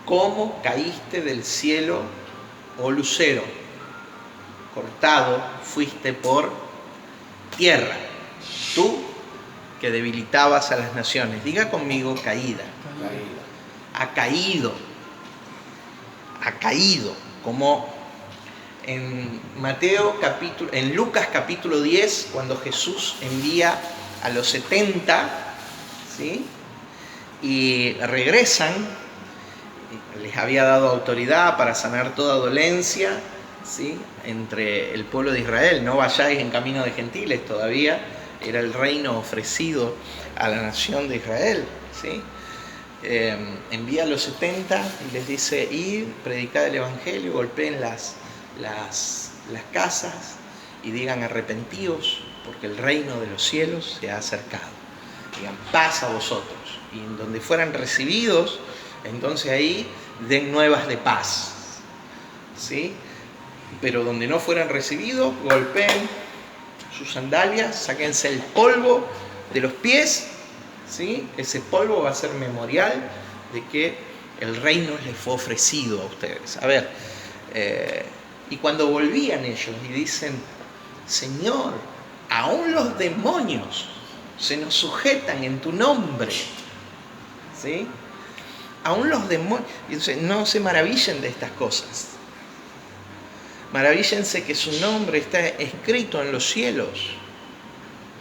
¿cómo caíste del cielo, oh lucero? Cortado fuiste por tierra, tú que debilitabas a las naciones. Diga conmigo: caída. Ha caído, como en Lucas capítulo 10, cuando Jesús envía a los 70, ¿sí? Y regresan, les había dado autoridad para sanar toda dolencia, ¿sí? Entre el pueblo de Israel. No vayáis en camino de gentiles, todavía era el reino ofrecido a la nación de Israel, ¿sí? Envía a los 70 y les dice: id, predicad el evangelio, golpeen las casas y digan: arrepentíos, porque el reino de los cielos se ha acercado. Digan: paz a vosotros. Y en donde fueran recibidos, entonces ahí den nuevas de paz, ¿sí? Pero donde no fueran recibidos, golpeen sus sandalias, sáquense el polvo de los pies, ¿sí? Ese polvo va a ser memorial de que el reino les fue ofrecido a ustedes. A ver, Y cuando volvían ellos y dicen, Señor, aún los demonios se nos sujetan en tu nombre. ¿Sí? Aún los demonios. No se maravillen de estas cosas. Maravíllense que su nombre está escrito en los cielos.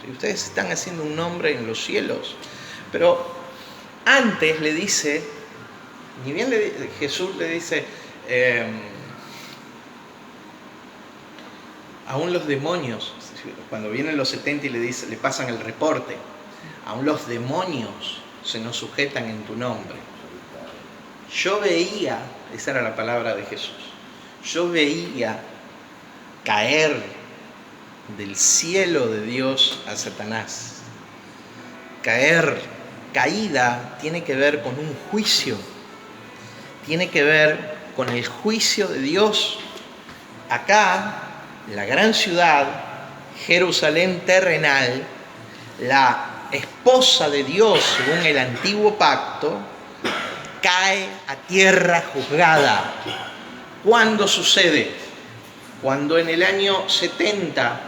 ¿Sí? Ustedes están haciendo un nombre en los cielos. Pero antes le dice, ni bien Jesús le dice, aún los demonios, cuando vienen los 70 y le pasan el reporte, aún los demonios se nos sujetan en tu nombre. Yo veía, esa era la palabra de Jesús, yo veía caer del cielo de Dios a Satanás. Caída tiene que ver con un juicio, tiene que ver con el juicio de Dios. Acá, la gran ciudad, Jerusalén terrenal, la esposa de Dios según el antiguo pacto, cae a tierra juzgada. ¿Cuándo sucede? Cuando en el año 70,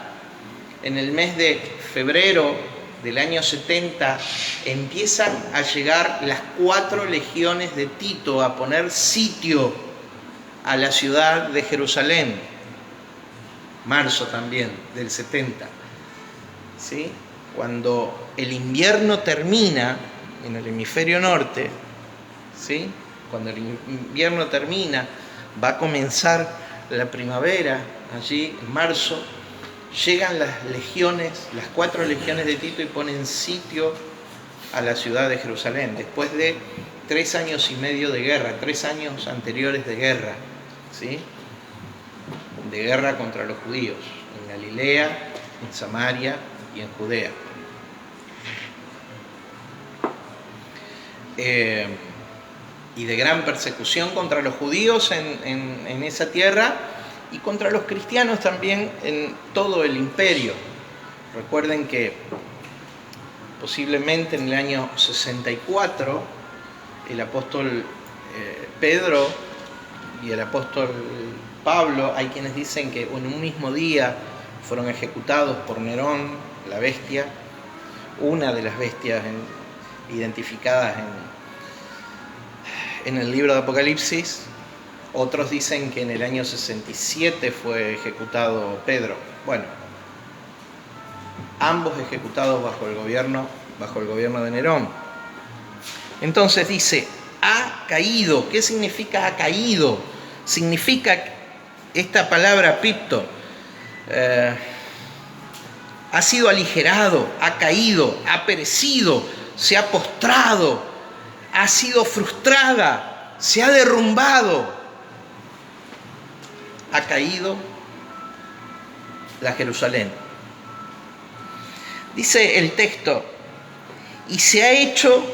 en el mes de febrero del año 70, empiezan a llegar las 4 legiones de Tito a poner sitio a la ciudad de Jerusalén. Marzo también del 70. ¿Sí? Cuando el invierno termina en el hemisferio norte, ¿sí? Cuando el invierno termina, va a comenzar la primavera, allí en marzo, llegan las legiones, las 4 legiones de Tito y ponen sitio a la ciudad de Jerusalén, después de 3 años y medio de guerra, 3 años anteriores de guerra, ¿sí? De guerra contra los judíos, en Galilea, en Samaria y en Judea. Y de gran persecución contra los judíos en esa tierra y contra los cristianos también en todo el imperio. Recuerden que posiblemente en el año 64 el apóstol Pedro y el apóstol Pablo, hay quienes dicen que en un mismo día fueron ejecutados por Nerón, la bestia, una de las bestias identificadas en el libro de Apocalipsis. Otros dicen que en el año 67 fue ejecutado Pedro. Bueno, ambos ejecutados bajo el gobierno de Nerón. Entonces dice, ha caído. ¿Qué significa ha caído? Significa esta palabra pipto, ha sido aligerado, ha caído, ha perecido, se ha postrado, ha sido frustrada, se ha derrumbado. Ha caído la Jerusalén. Dice el texto, y se ha hecho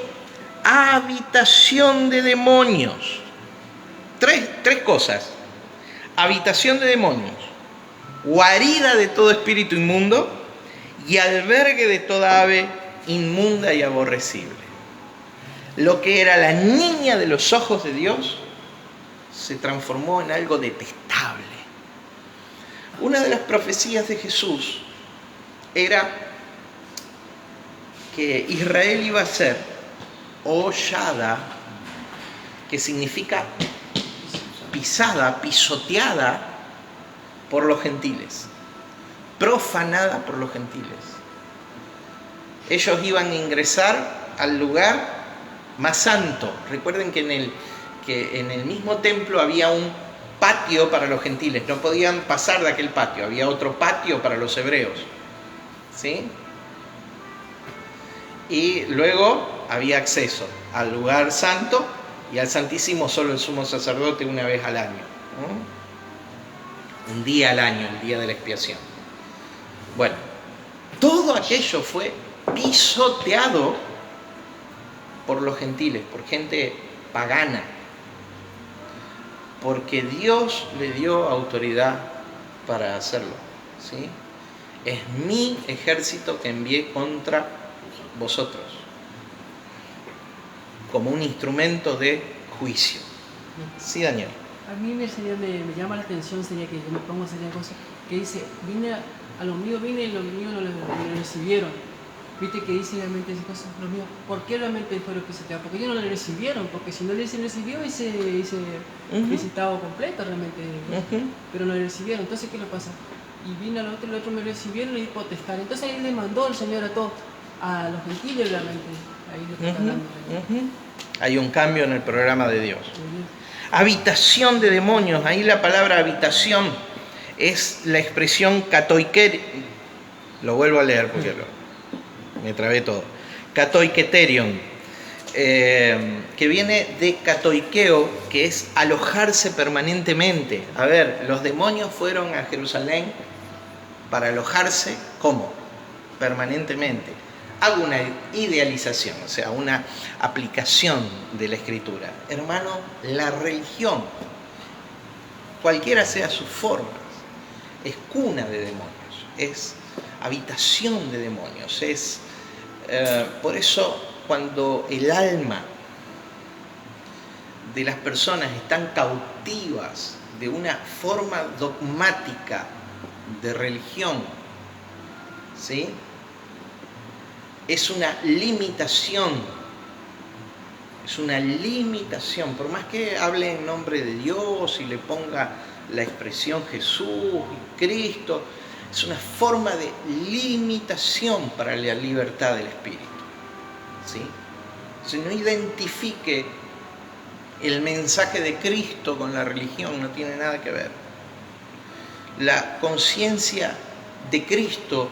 habitación de demonios. Tres cosas. Habitación de demonios, guarida de todo espíritu inmundo y albergue de toda ave inmunda y aborrecible. Lo que era la niña de los ojos de Dios se transformó en algo detestable. Una de las profecías de Jesús era que Israel iba a ser hollada, que significa pisada, pisoteada por los gentiles, profanada por los gentiles. Ellos iban a ingresar al lugar más santo. Recuerden que en el mismo templo había un patio para los gentiles, no podían pasar de aquel patio, había otro patio para los hebreos, ¿sí? Y luego había acceso al lugar santo y al Santísimo solo el sumo sacerdote una vez al año, ¿no? Un día al año, el día de la expiación. Bueno, todo aquello fue pisoteado por los gentiles, por gente pagana, porque Dios le dio autoridad para hacerlo, ¿sí? Es mi ejército que envié contra vosotros, como un instrumento de juicio. Sí, Daniel. A mí me llama la atención, sería que yo me pongo a hacer cosas que dice, a los míos vine y los míos no le recibieron. Viste que dice realmente esas cosas, los míos, ¿por qué realmente fue lo que se quedó? Porque ellos no le recibieron, porque si no le recibió ese estado completo realmente, pero no le recibieron. Entonces, ¿qué le pasa? Y vino al otro, el otro me recibieron y potestad. Entonces ahí le mandó el Señor a los gentiles realmente. Ahí lo que está hablando. Hay un cambio en el programa de Dios. Habitación de demonios, ahí la palabra habitación es la expresión katoiker, lo vuelvo a leer porque me trabé todo, katoiketerion, que viene de katoikeo, que es alojarse permanentemente. A ver, los demonios fueron a Jerusalén para alojarse, ¿cómo? Permanentemente. Hago una idealización, o sea, una aplicación de la Escritura. Hermano, la religión, cualquiera sea sus formas, es cuna de demonios, es habitación de demonios. Por eso, cuando el alma de las personas están cautivas de una forma dogmática de religión, ¿sí?, es una limitación, por más que hable en nombre de Dios y le ponga la expresión Jesús y Cristo, es una forma de limitación para la libertad del espíritu, ¿sí? Si no identifique el mensaje de Cristo con la religión, no tiene nada que ver. La conciencia de Cristo,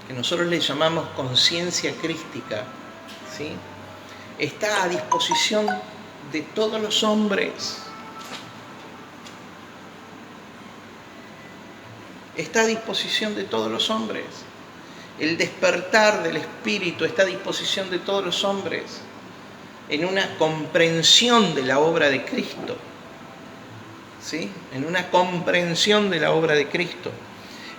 que nosotros le llamamos conciencia crística, ¿sí?, está a disposición de todos los hombres. Está a disposición de todos los hombres. El despertar del espíritu está a disposición de todos los hombres en una comprensión de la obra de Cristo, ¿sí?, en una comprensión de la obra de Cristo,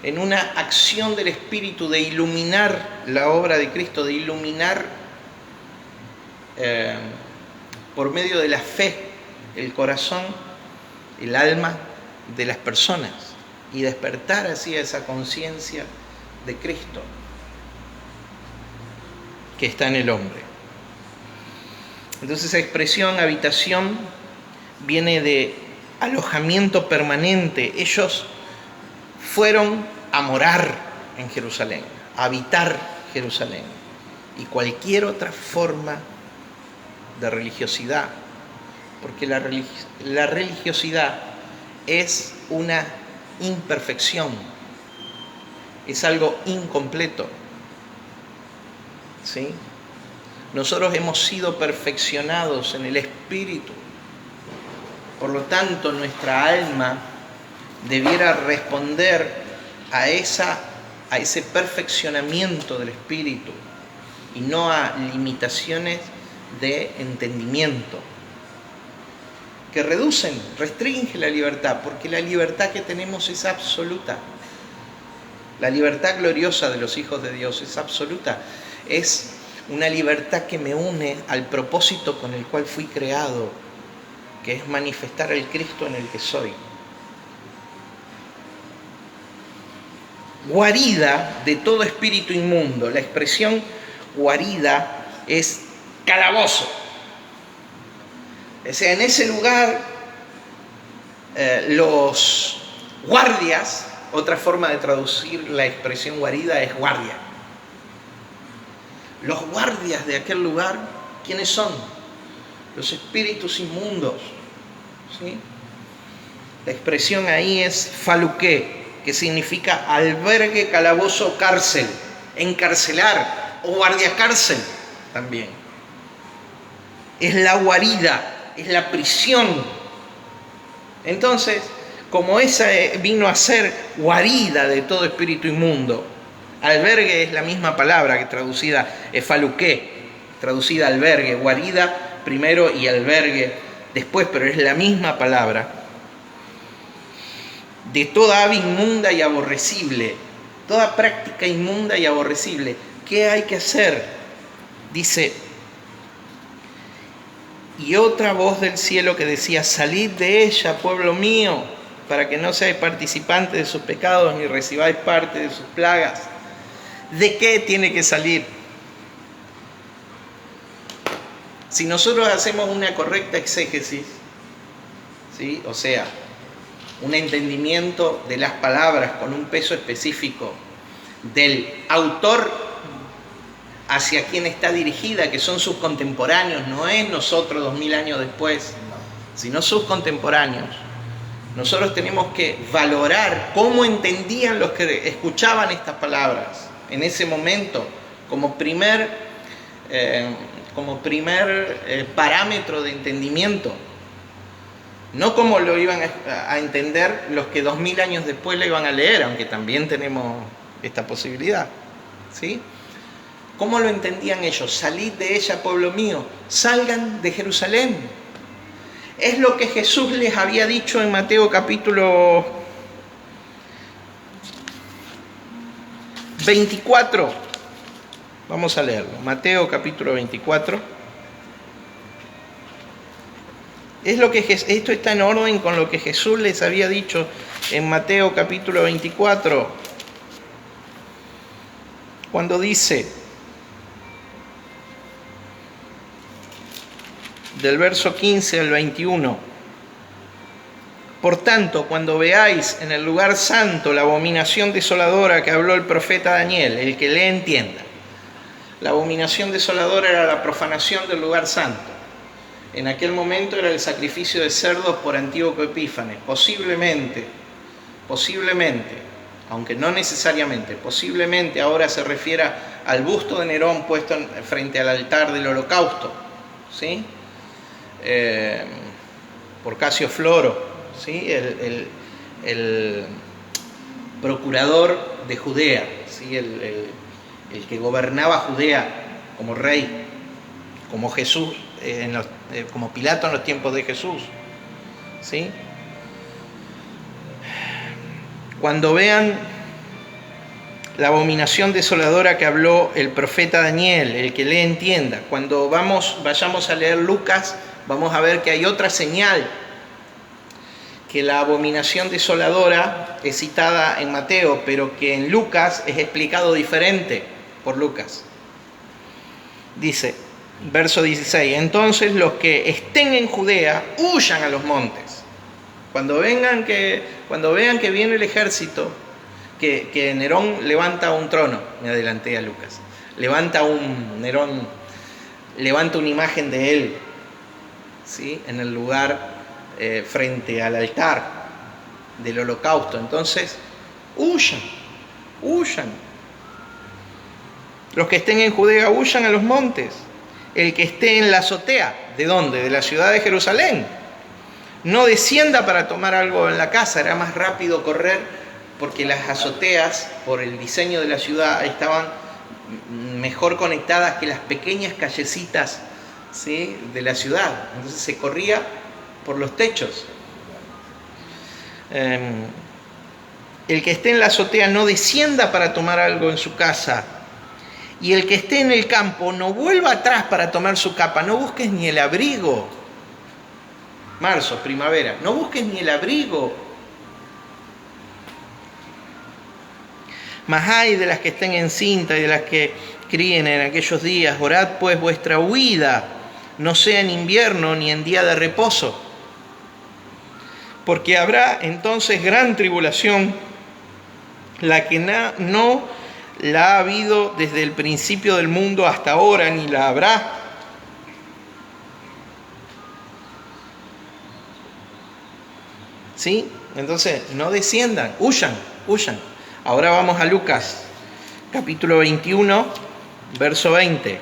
en una acción del Espíritu de iluminar la obra de Cristo, de iluminar por medio de la fe el corazón, el alma de las personas y despertar así a esa conciencia de Cristo que está en el hombre. Entonces esa expresión habitación viene de alojamiento permanente. Ellos fueron a morar en Jerusalén, a habitar Jerusalén, y cualquier otra forma de religiosidad, porque la religiosidad es una imperfección, es algo incompleto, ¿sí? Nosotros hemos sido perfeccionados en el Espíritu, por lo tanto nuestra alma debiera responder a ese perfeccionamiento del Espíritu y no a limitaciones de entendimiento que restringen la libertad, porque la libertad que tenemos es absoluta. La libertad gloriosa de los hijos de Dios es absoluta. Es una libertad que me une al propósito con el cual fui creado, que es manifestar el Cristo en el que soy. Guarida de todo espíritu inmundo. La expresión guarida es calabozo. O sea, en ese lugar los guardias, otra forma de traducir la expresión guarida es guardia. Los guardias de aquel lugar, ¿quiénes son? Los espíritus inmundos, ¿sí? La expresión ahí es faluqué, que significa albergue, calabozo, cárcel, encarcelar o guardia cárcel también. Es la guarida, es la prisión. Entonces, como esa vino a ser guarida de todo espíritu inmundo, albergue es la misma palabra que traducida es faluqué, traducida albergue, guarida primero y albergue después, pero es la misma palabra. De toda ave inmunda y aborrecible, toda práctica inmunda y aborrecible. ¿Qué hay que hacer? Dice, Y otra voz del cielo que decía: salid de ella, pueblo mío, para que no seáis participantes de sus pecados ni recibáis parte de sus plagas. ¿De qué tiene que salir? Si nosotros hacemos una correcta exégesis, ¿sí? O sea, un entendimiento de las palabras con un peso específico del autor hacia quien está dirigida, que son sus contemporáneos, no es nosotros 2000 años después, sino sus contemporáneos. Nosotros tenemos que valorar cómo entendían los que escuchaban estas palabras en ese momento, como primer parámetro de entendimiento. No como lo iban a entender los que 2000 años después le iban a leer, aunque también tenemos esta posibilidad, ¿sí? ¿Cómo lo entendían ellos? Salid de ella, pueblo mío, salgan de Jerusalén. Es lo que Jesús les había dicho en Mateo capítulo 24. Vamos a leerlo. Mateo capítulo 24. Esto está en orden con lo que Jesús les había dicho en Mateo capítulo 24. Cuando dice, del verso 15 al 21: por tanto, cuando veáis en el lugar santo la abominación desoladora que habló el profeta Daniel, el que le entienda. La abominación desoladora era la profanación del lugar santo. En aquel momento era el sacrificio de cerdos por Antíoco Epífanes. Posiblemente, aunque no necesariamente, posiblemente ahora se refiera al busto de Nerón puesto frente al altar del holocausto, ¿sí? Por Casio Floro, ¿sí? El procurador de Judea, ¿sí? El que gobernaba Judea como rey, como Jesús, como Pilato en los tiempos de Jesús, ¿sí? Cuando vean la abominación desoladora que habló el profeta Daniel, el que le entienda, cuando vayamos a leer Lucas, vamos a ver que hay otra señal, que la abominación desoladora es citada en Mateo, pero que en Lucas es explicado diferente por Lucas. Dice, verso 16, entonces los que estén en Judea huyan a los montes. Cuando vean que viene el ejército, que Nerón levanta un trono, me adelanté a Lucas, Nerón levanta una imagen de él, ¿sí? En el lugar frente al altar del holocausto. Entonces, huyan. Los que estén en Judea huyan a los montes. El que esté en la azotea, ¿de dónde? De la ciudad de Jerusalén. No descienda para tomar algo en la casa, era más rápido correr, porque las azoteas, por el diseño de la ciudad, estaban mejor conectadas que las pequeñas callecitas, ¿sí? De la ciudad. Entonces se corría por los techos. El que esté en la azotea no descienda para tomar algo en su casa, y el que esté en el campo no vuelva atrás para tomar su capa. No busques ni el abrigo. Marzo, primavera, no busques ni el abrigo. Mas ay de las que estén encinta y de las que críen en aquellos días. Orad pues vuestra huida, no sea en invierno ni en día de reposo, porque habrá entonces gran tribulación, la que no la ha habido desde el principio del mundo hasta ahora, ni la habrá. ¿Sí? Entonces, no desciendan, huyan. Ahora vamos a Lucas, capítulo 21, verso 20.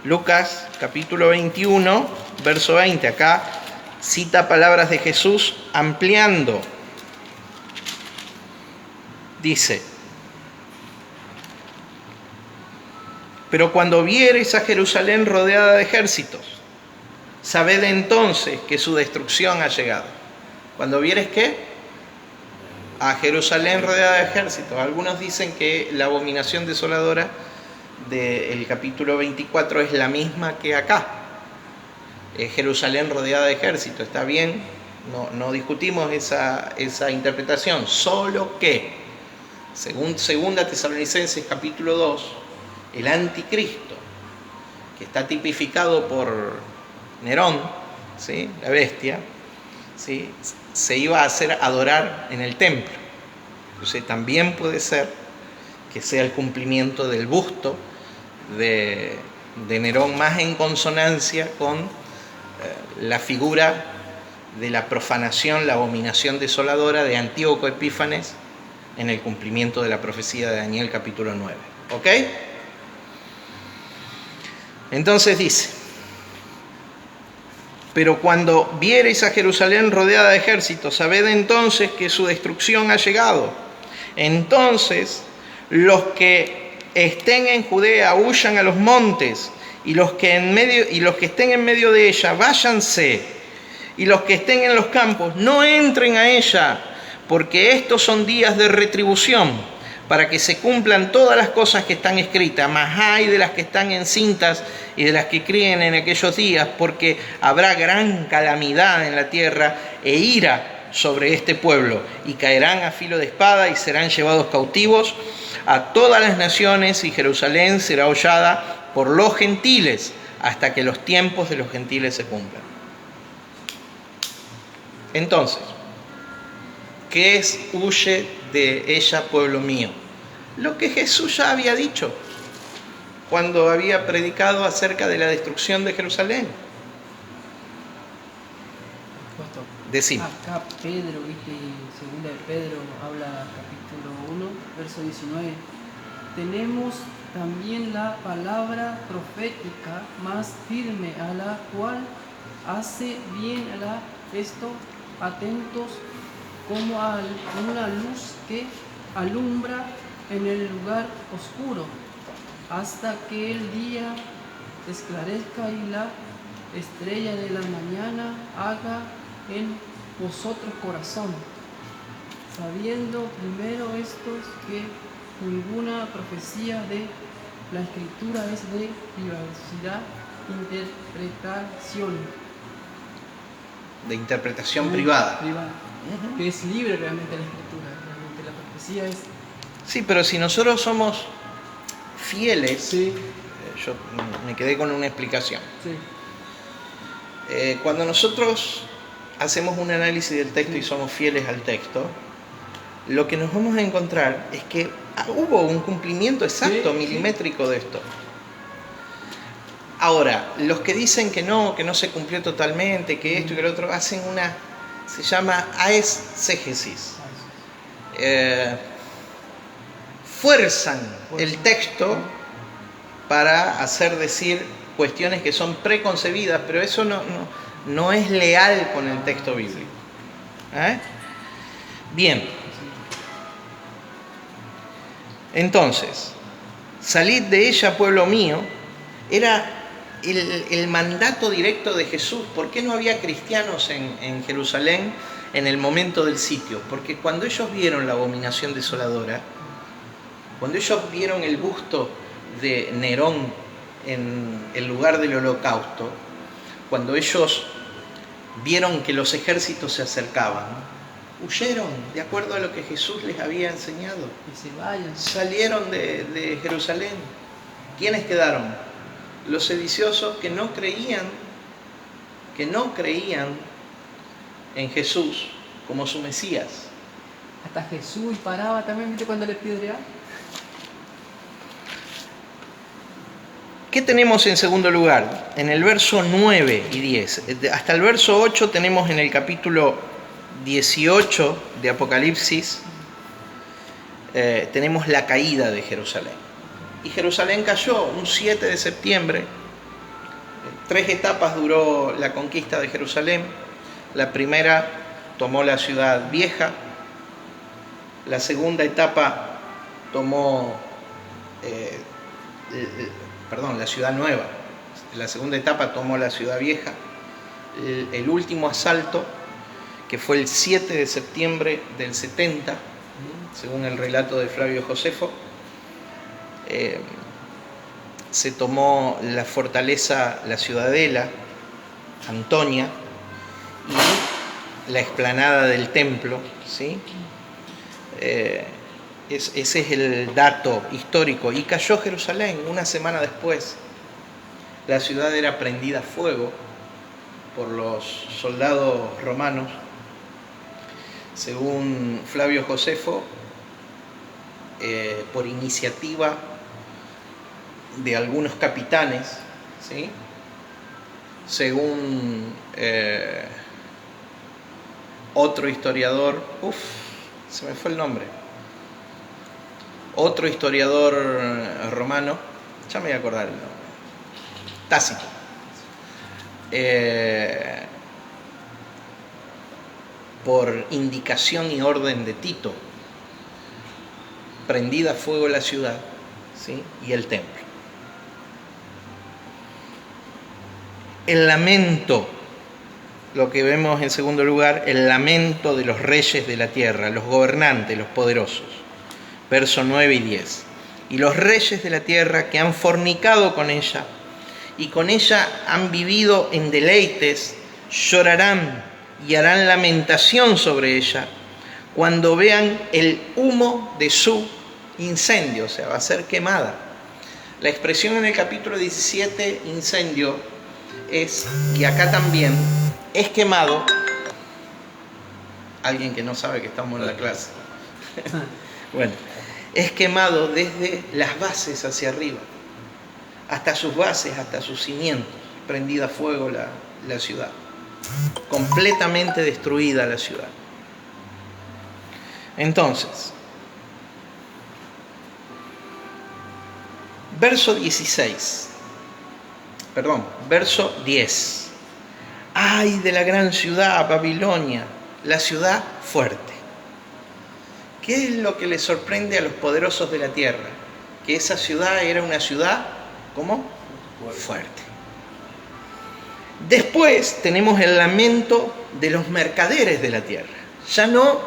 Lucas, capítulo 21, verso 20. Acá cita palabras de Jesús ampliando. Dice, pero cuando viereis a Jerusalén rodeada de ejércitos, sabed entonces que su destrucción ha llegado. Cuando vieres, ¿qué? A Jerusalén rodeada de ejércitos. Algunos dicen que la abominación desoladora del capítulo 24 es la misma que acá. Jerusalén rodeada de ejército. Está bien, no discutimos esa interpretación, solo que, según 2 Tesalonicenses capítulo 2, el anticristo, que está tipificado por Nerón, ¿sí?, la bestia, ¿sí?, se iba a hacer adorar en el templo. Entonces también puede ser que sea el cumplimiento del busto de Nerón, más en consonancia con la figura de la profanación, la abominación desoladora de Antíoco Epífanes en el cumplimiento de la profecía de Daniel capítulo 9. ¿Ok? Entonces dice: pero cuando viereis a Jerusalén rodeada de ejércitos, sabed entonces que su destrucción ha llegado. Entonces los que estén en Judea huyan a los montes, y los que estén en medio de ella váyanse, y los que estén en los campos no entren a ella, porque estos son días de retribución, para que se cumplan todas las cosas que están escritas. Mas ay de las que están encintas y de las que críen en aquellos días, porque habrá gran calamidad en la tierra e ira sobre este pueblo, y caerán a filo de espada y serán llevados cautivos a todas las naciones, y Jerusalén será hollada por los gentiles hasta que los tiempos de los gentiles se cumplan. Entonces, ¿qué es huye de ella, pueblo mío? Lo que Jesús ya había dicho cuando había predicado acerca de la destrucción de Jerusalén. Decime. Acá Pedro, ¿viste? Segunda de Pedro habla, capítulo 1, verso 19. Tenemos también la palabra profética más firme, a la cual hace bien esto atentos como a una luz que alumbra en el lugar oscuro, hasta que el día esclarezca y la estrella de la mañana haga en vosotros corazón, sabiendo primero estos que ninguna profecía de la Escritura es de diversidad interpretación. De interpretación privada. Uh-huh. Que es libre realmente la Escritura, realmente la profecía es... Sí, pero si nosotros somos fieles, sí. Yo me quedé con una explicación. Sí. Cuando nosotros hacemos un análisis del texto y somos fieles al texto, lo que nos vamos a encontrar es que hubo un cumplimiento exacto, sí, milimétrico de esto. Ahora, los que dicen que no se cumplió totalmente, que esto y que lo otro, hacen se llama aescégesis. Fuerzan el texto para hacer decir cuestiones que son preconcebidas, pero eso no es leal con el texto bíblico. Bien. Entonces, salid de ella, pueblo mío, era el mandato directo de Jesús. ¿Por qué no había cristianos en Jerusalén en el momento del sitio? Porque cuando ellos vieron la abominación desoladora, cuando ellos vieron el busto de Nerón en el lugar del holocausto, cuando ellos vieron que los ejércitos se acercaban, huyeron de acuerdo a lo que Jesús les había enseñado. Que se vayan. Salieron de Jerusalén. ¿Quiénes quedaron? Los sediciosos que no creían en Jesús como su Mesías. Hasta Jesús paraba también, ¿viste? Cuando les piedreaba. ¿Qué tenemos en segundo lugar? En el verso 9 y 10. Hasta el verso 8 tenemos en el capítulo 18 de Apocalipsis, tenemos la caída de Jerusalén. Y Jerusalén cayó un 7 de septiembre. 3 etapas duró la conquista de Jerusalén. La primera tomó la ciudad vieja. La segunda etapa tomó la ciudad nueva. La segunda etapa tomó la ciudad vieja. El último asalto, que fue el 7 de septiembre del 70, según el relato de Flavio Josefo, se tomó la fortaleza, la ciudadela, Antonia y la explanada del templo, ¿sí? Ese es el dato histórico. Y cayó Jerusalén una semana después. La ciudad era prendida a fuego por los soldados romanos. Según Flavio Josefo, por iniciativa de algunos capitanes, ¿sí? Según otro historiador, se me fue el nombre, otro historiador romano, ya me voy a acordar el nombre, Tácito, por indicación y orden de Tito, prendida a fuego la ciudad, ¿sí? Y el templo. El lamento, lo que vemos en segundo lugar, el lamento de los reyes de la tierra, los gobernantes, los poderosos. Versos 9 y 10. Y los reyes de la tierra que han fornicado con ella y con ella han vivido en deleites, llorarán y harán lamentación sobre ella cuando vean el humo de su incendio, o sea, va a ser quemada. La expresión en el capítulo 17, incendio, es, y acá también, es quemado. Alguien que no sabe que estamos en la clase. Bueno, es quemado desde las bases hacia arriba, hasta sus bases, hasta sus cimientos, prendida a fuego la ciudad, completamente destruida la ciudad. Entonces, verso 10. ¡Ay de la gran ciudad, Babilonia, la ciudad fuerte! ¿Qué es lo que le sorprende a los poderosos de la tierra? Que esa ciudad era una ciudad, ¿cómo? Fuerte. Después tenemos el lamento de los mercaderes de la tierra, ya no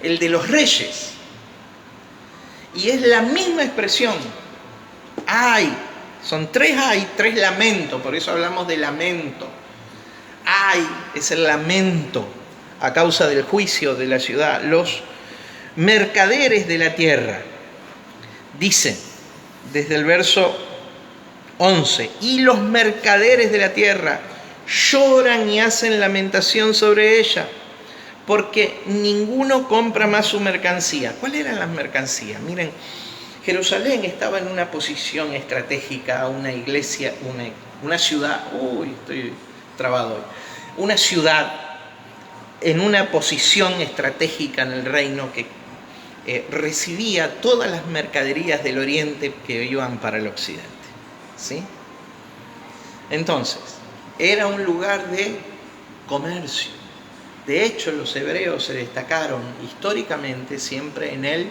el de los reyes. Y es la misma expresión. ¡Ay! Son tres ay, tres lamentos, por eso hablamos de lamento. ¡Ay! Es el lamento a causa del juicio de la ciudad. Los mercaderes de la tierra, dicen desde el verso 11, y los mercaderes de la tierra lloran y hacen lamentación sobre ella, porque ninguno compra más su mercancía. ¿Cuáles eran las mercancías? Miren, Jerusalén estaba en una posición estratégica, una iglesia, una ciudad, estoy trabado hoy, una ciudad en una posición estratégica en el reino que recibía todas las mercaderías del oriente que iban para el occidente, ¿sí? Entonces, era un lugar de comercio. De hecho, los hebreos se destacaron históricamente siempre en el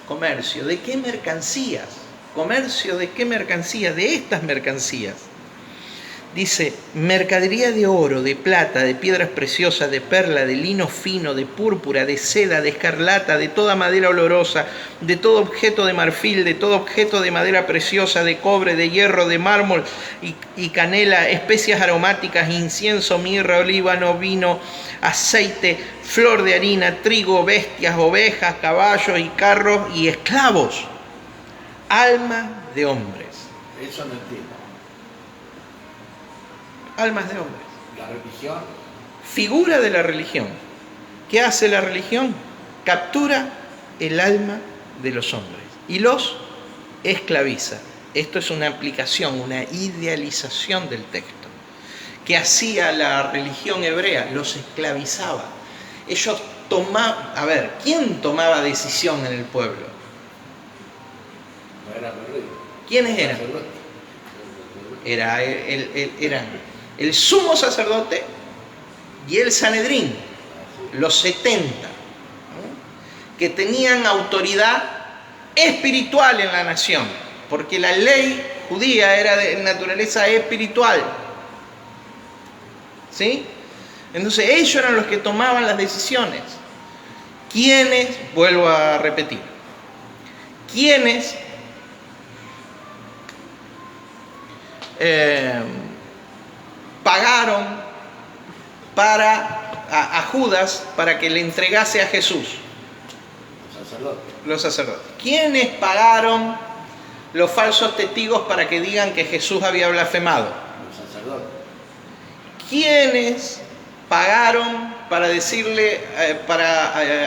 comercio. ¿De qué mercancías? ¿Comercio de qué mercancías? De estas mercancías. Dice, mercadería de oro, de plata, de piedras preciosas, de perla, de lino fino, de púrpura, de seda, de escarlata, de toda madera olorosa, de todo objeto de marfil, de todo objeto de madera preciosa, de cobre, de hierro, de mármol y canela, especias aromáticas, incienso, mirra, olíbano, vino, aceite, flor de harina, trigo, bestias, ovejas, caballos y carros y esclavos. Alma de hombres. Eso no entiendo. Almas de hombres. La religión. Figura de la religión. ¿Qué hace la religión? Captura el alma de los hombres y los esclaviza. Esto es una aplicación, una idealización del texto. ¿Qué hacía la religión hebrea? Los esclavizaba. Ellos tomaban... A ver, ¿quién tomaba decisión en el pueblo? No era el rey. ¿Quiénes eran? Eran el sumo sacerdote y el Sanedrín, los 70, ¿no? Que tenían autoridad espiritual en la nación, porque la ley judía era de naturaleza espiritual, ¿sí? Entonces ellos eran los que tomaban las decisiones. ¿Quiénes? Vuelvo a repetir. ¿Quiénes? pagaron a Judas para que le entregase a Jesús? Los sacerdotes. ¿Quiénes pagaron los falsos testigos para que digan que Jesús había blasfemado? Los sacerdotes. ¿Quiénes pagaron para decirle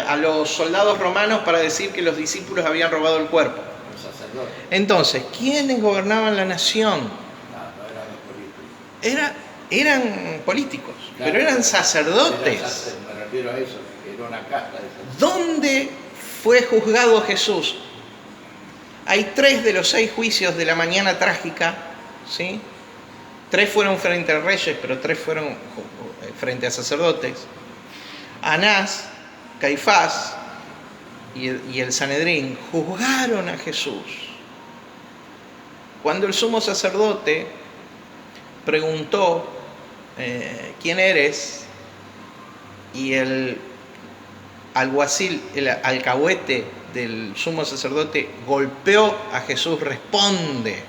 a los soldados romanos para decir que los discípulos habían robado el cuerpo? Los sacerdotes. Entonces, ¿quiénes gobernaban la nación? No eran los políticos. Eran políticos, Claro, pero eran sacerdotes. Me refiero a eso, que era una casta de sacerdotes. ¿Dónde fue juzgado Jesús? Hay 3 de los 6 juicios de la mañana trágica, ¿sí? 3 fueron frente a reyes, pero 3 fueron frente a sacerdotes. Anás, Caifás y el Sanedrín juzgaron a Jesús. Cuando el sumo sacerdote preguntó, ¿quién eres? Y el alguacil, el alcahuete del sumo sacerdote golpeó a Jesús, responde.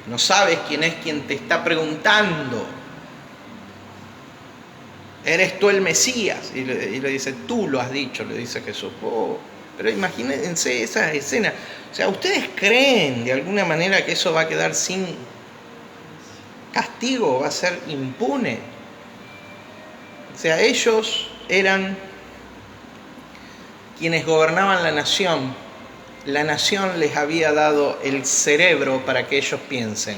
No sabes quién es quien te está preguntando. ¿Eres tú el Mesías? Y le dice, tú lo has dicho, le dice Jesús. Oh, pero imagínense esa escena. O sea, ¿ustedes creen de alguna manera que eso va a quedar sin castigo? ¿Va a ser impune? O sea, ellos eran quienes gobernaban la nación. La nación les había dado el cerebro para que ellos piensen.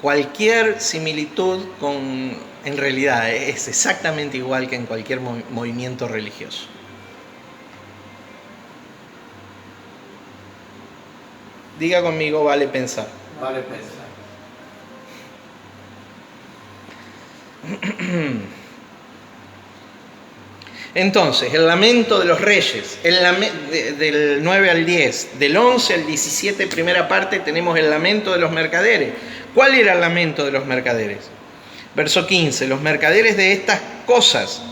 Cualquier similitud en realidad es exactamente igual que en cualquier movimiento religioso. Diga conmigo, vale pensar. Vale pensar. Entonces, el lamento de los reyes, del 9 al 10, del 11 al 17, primera parte, tenemos el lamento de los mercaderes. ¿Cuál era el lamento de los mercaderes? Verso 15, los mercaderes de estas cosas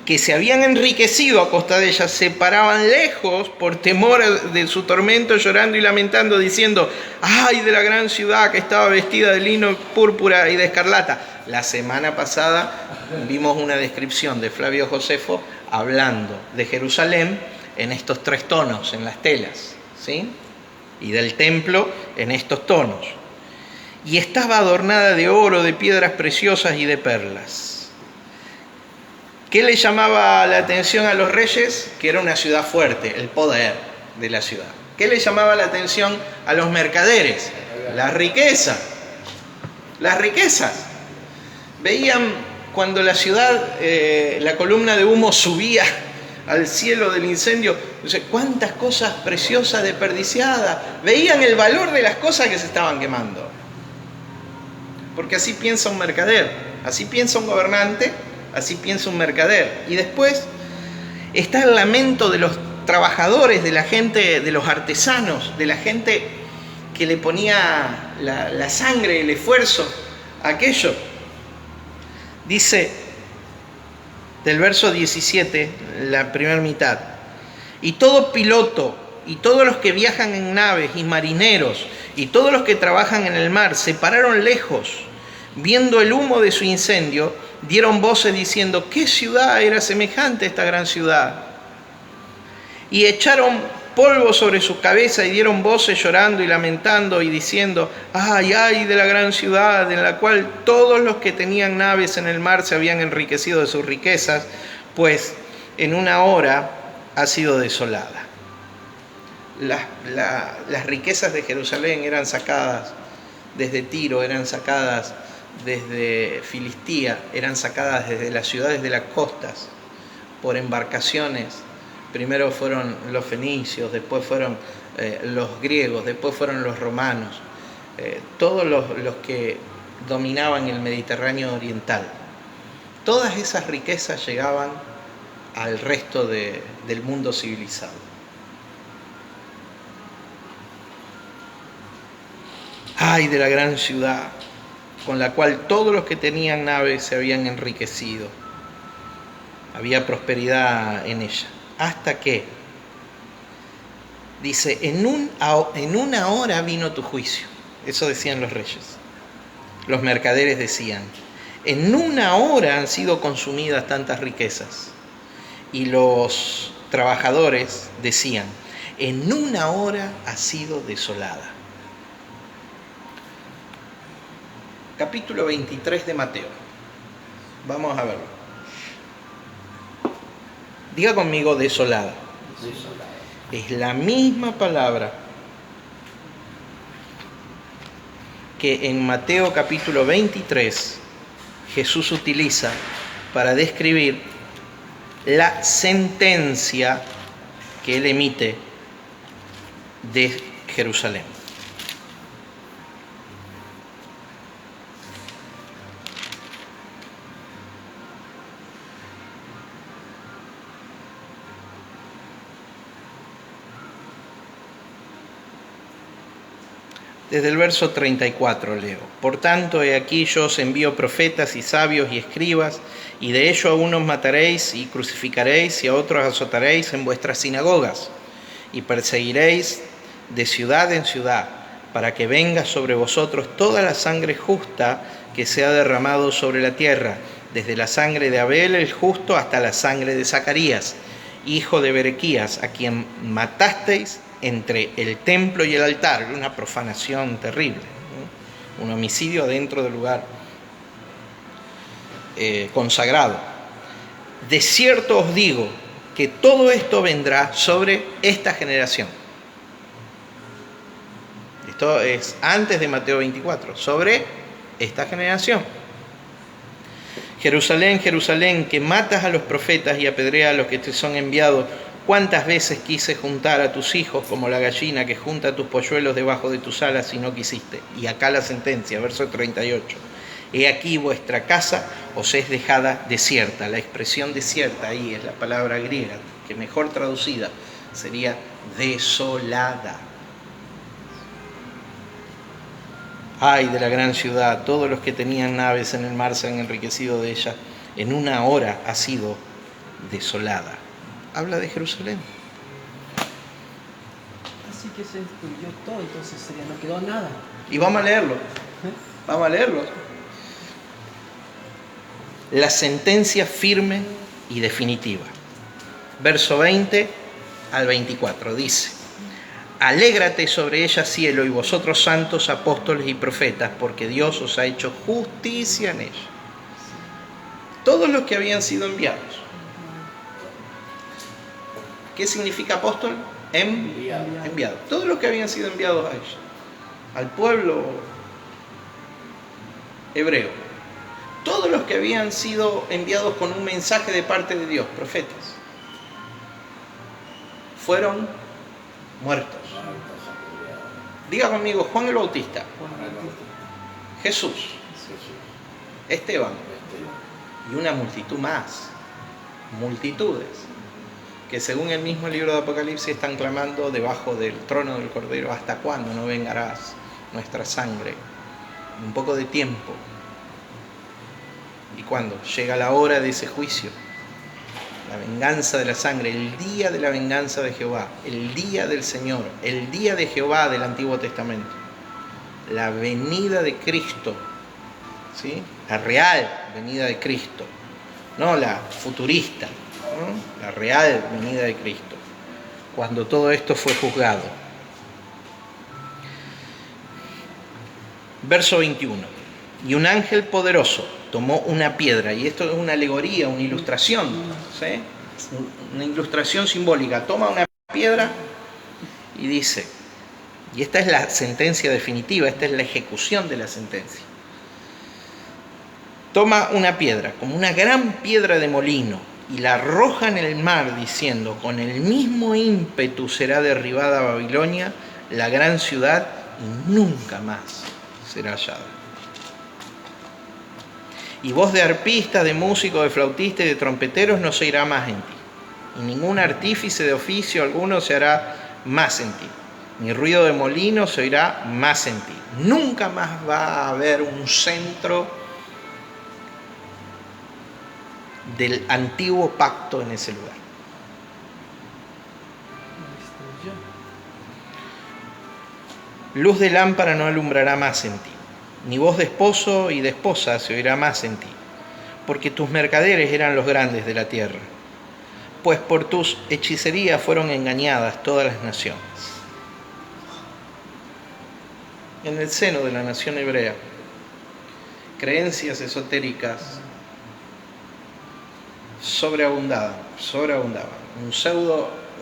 que se habían enriquecido a costa de ellas se paraban lejos por temor de su tormento, llorando y lamentando, diciendo, ¡ay de la gran ciudad que estaba vestida de lino púrpura y de escarlata! La semana pasada vimos una descripción de Flavio Josefo hablando de Jerusalén en estos 3 tonos, en las telas, ¿sí? Y del templo en estos tonos. Y estaba adornada de oro, de piedras preciosas y de perlas. ¿Qué le llamaba la atención a los reyes? Que era una ciudad fuerte, el poder de la ciudad. ¿Qué le llamaba la atención a los mercaderes? La riqueza. Las riquezas. Veían cuando la ciudad, la columna de humo subía al cielo del incendio, cuántas cosas preciosas desperdiciadas. Veían el valor de las cosas que se estaban quemando. Porque así piensa un mercader, así piensa un gobernante, así piensa un mercader. Y después está el lamento de los trabajadores, de la gente, de los artesanos, de la gente que le ponía la sangre, el esfuerzo a aquello. Dice del verso 17, la primera mitad, y todo piloto, y todos los que viajan en naves, y marineros, y todos los que trabajan en el mar, se pararon lejos, viendo el humo de su incendio, dieron voces diciendo, ¿qué ciudad era semejante a esta gran ciudad? Y echaron polvo sobre su cabeza y dieron voces llorando y lamentando y diciendo, ¡ay, ay de la gran ciudad en la cual todos los que tenían naves en el mar se habían enriquecido de sus riquezas, pues en una hora ha sido desolada! Las riquezas de Jerusalén eran sacadas desde Tiro, eran sacadas desde Filistía, eran sacadas desde las ciudades de las costas por embarcaciones. Primero fueron los fenicios, después fueron los griegos, después fueron los romanos, todos los que dominaban el Mediterráneo oriental. Todas esas riquezas llegaban al resto del mundo civilizado. ¡Ay de la gran ciudad, con la cual todos los que tenían naves se habían enriquecido! Había prosperidad en ella. Hasta que Dice, en una hora vino tu juicio. Eso decían los reyes. Los mercaderes decían, en una hora han sido consumidas tantas riquezas. Y los trabajadores decían, en una hora ha sido desolada. Capítulo 23 de Mateo. Vamos a verlo. Diga conmigo desolada. Desolada. Es la misma palabra que en Mateo capítulo 23 Jesús utiliza para describir la sentencia que él emite de Jerusalén. Desde el verso 34 leo. Por tanto, he aquí yo os envío profetas y sabios y escribas, y de ello a unos mataréis y crucificaréis, y a otros azotaréis en vuestras sinagogas, y perseguiréis de ciudad en ciudad, para que venga sobre vosotros toda la sangre justa que se ha derramado sobre la tierra, desde la sangre de Abel el justo hasta la sangre de Zacarías, hijo de Berequías, a quien matasteis entre el templo y el altar. Una profanación terrible, ¿no? Un homicidio dentro del lugar consagrado. De cierto os digo que todo esto vendrá sobre esta generación. Esto es antes de Mateo 24, sobre esta generación. Jerusalén, Jerusalén, que matas a los profetas y apedreas a los que te son enviados. ¿Cuántas veces quise juntar a tus hijos como la gallina que junta tus polluelos debajo de tus alas y no quisiste? Y acá la sentencia, verso 38. He aquí vuestra casa os es dejada desierta. La expresión desierta ahí es la palabra griega, que mejor traducida sería desolada. Ay de la gran ciudad, todos los que tenían naves en el mar se han enriquecido de ella. En una hora ha sido desolada. Habla de Jerusalén. Así que se destruyó todo, entonces no quedó nada. Y vamos a leerlo. Vamos a leerlo. La sentencia firme y definitiva. Verso 20 al 24 dice: alégrate sobre ella, cielo, y vosotros santos apóstoles y profetas, porque Dios os ha hecho justicia en ella. Todos los que habían sido enviados. ¿Qué significa apóstol? Enviado. Todos los que habían sido enviados a ella, al pueblo hebreo. Todos los que habían sido enviados con un mensaje de parte de Dios, profetas, fueron muertos. Diga conmigo, Juan el Bautista, Jesús, Esteban y una multitud más, multitudes, que según el mismo libro de Apocalipsis están clamando debajo del trono del Cordero: ¿hasta cuándo no vengarás nuestra sangre? Un poco de tiempo. Y cuando llega la hora de ese juicio, la venganza de la sangre, el día de la venganza de Jehová, el día del Señor, el día de Jehová del Antiguo Testamento, la venida de Cristo, ¿sí? La real venida de Cristo, no la futurista, ¿no? La real venida de Cristo, cuando todo esto fue juzgado. Verso 21. Y un ángel poderoso tomó una piedra, y esto es una alegoría, una ilustración, ¿sí? Una ilustración simbólica. Toma una piedra y dice, y esta es la sentencia definitiva, esta es la ejecución de la sentencia. Toma una piedra, como una gran piedra de molino, y la arroja en el mar, diciendo: con el mismo ímpetu será derribada Babilonia, la gran ciudad, y nunca más será hallada. Y voz de arpistas, de músicos, de flautistas y de trompeteros no se oirá más en ti. Y ningún artífice de oficio alguno se hará más en ti. Ni ruido de molino se oirá más en ti. Nunca más va a haber un centro del antiguo pacto en ese lugar. Luz de lámpara no alumbrará más en ti, ni voz de esposo y de esposa se oirá más en ti, porque tus mercaderes eran los grandes de la tierra, pues por tus hechicerías fueron engañadas todas las naciones. En el seno de la nación hebrea, creencias esotéricas sobreabundaban,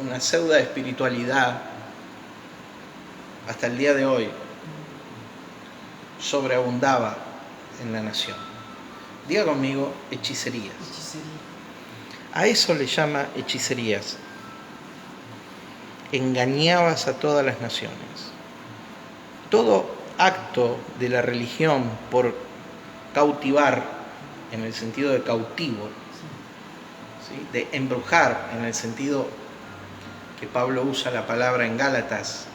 una pseudo espiritualidad hasta el día de hoy sobreabundaba en la nación. Diga conmigo, hechicerías. A eso le llama hechicerías. Engañabas a todas las naciones. Todo acto de la religión por cautivar, en el sentido de cautivo, ¿sí?, de embrujar, en el sentido que Pablo usa la palabra en Gálatas,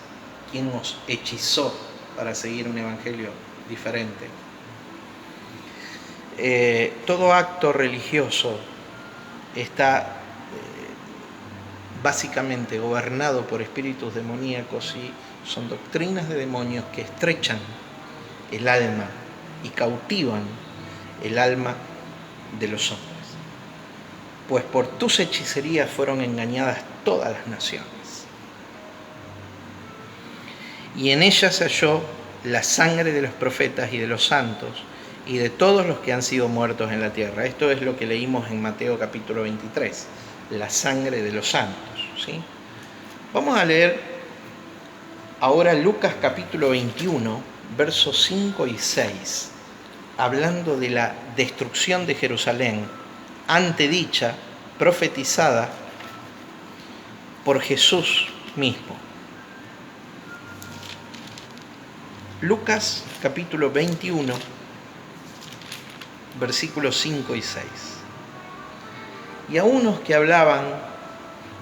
quien nos hechizó para seguir un evangelio diferente. Todo acto religioso está básicamente gobernado por espíritus demoníacos y son doctrinas de demonios que estrechan el alma y cautivan el alma de los hombres. Pues por tus hechicerías fueron engañadas todas las naciones. Y en ellas se halló la sangre de los profetas y de los santos y de todos los que han sido muertos en la tierra. Esto es lo que leímos en Mateo capítulo 23, la sangre de los santos, ¿sí? Vamos a leer ahora Lucas capítulo 21, versos 5 y 6, hablando de la destrucción de Jerusalén, antedicha, profetizada por Jesús mismo. Lucas capítulo 21, versículos 5 y 6. Y a unos que hablaban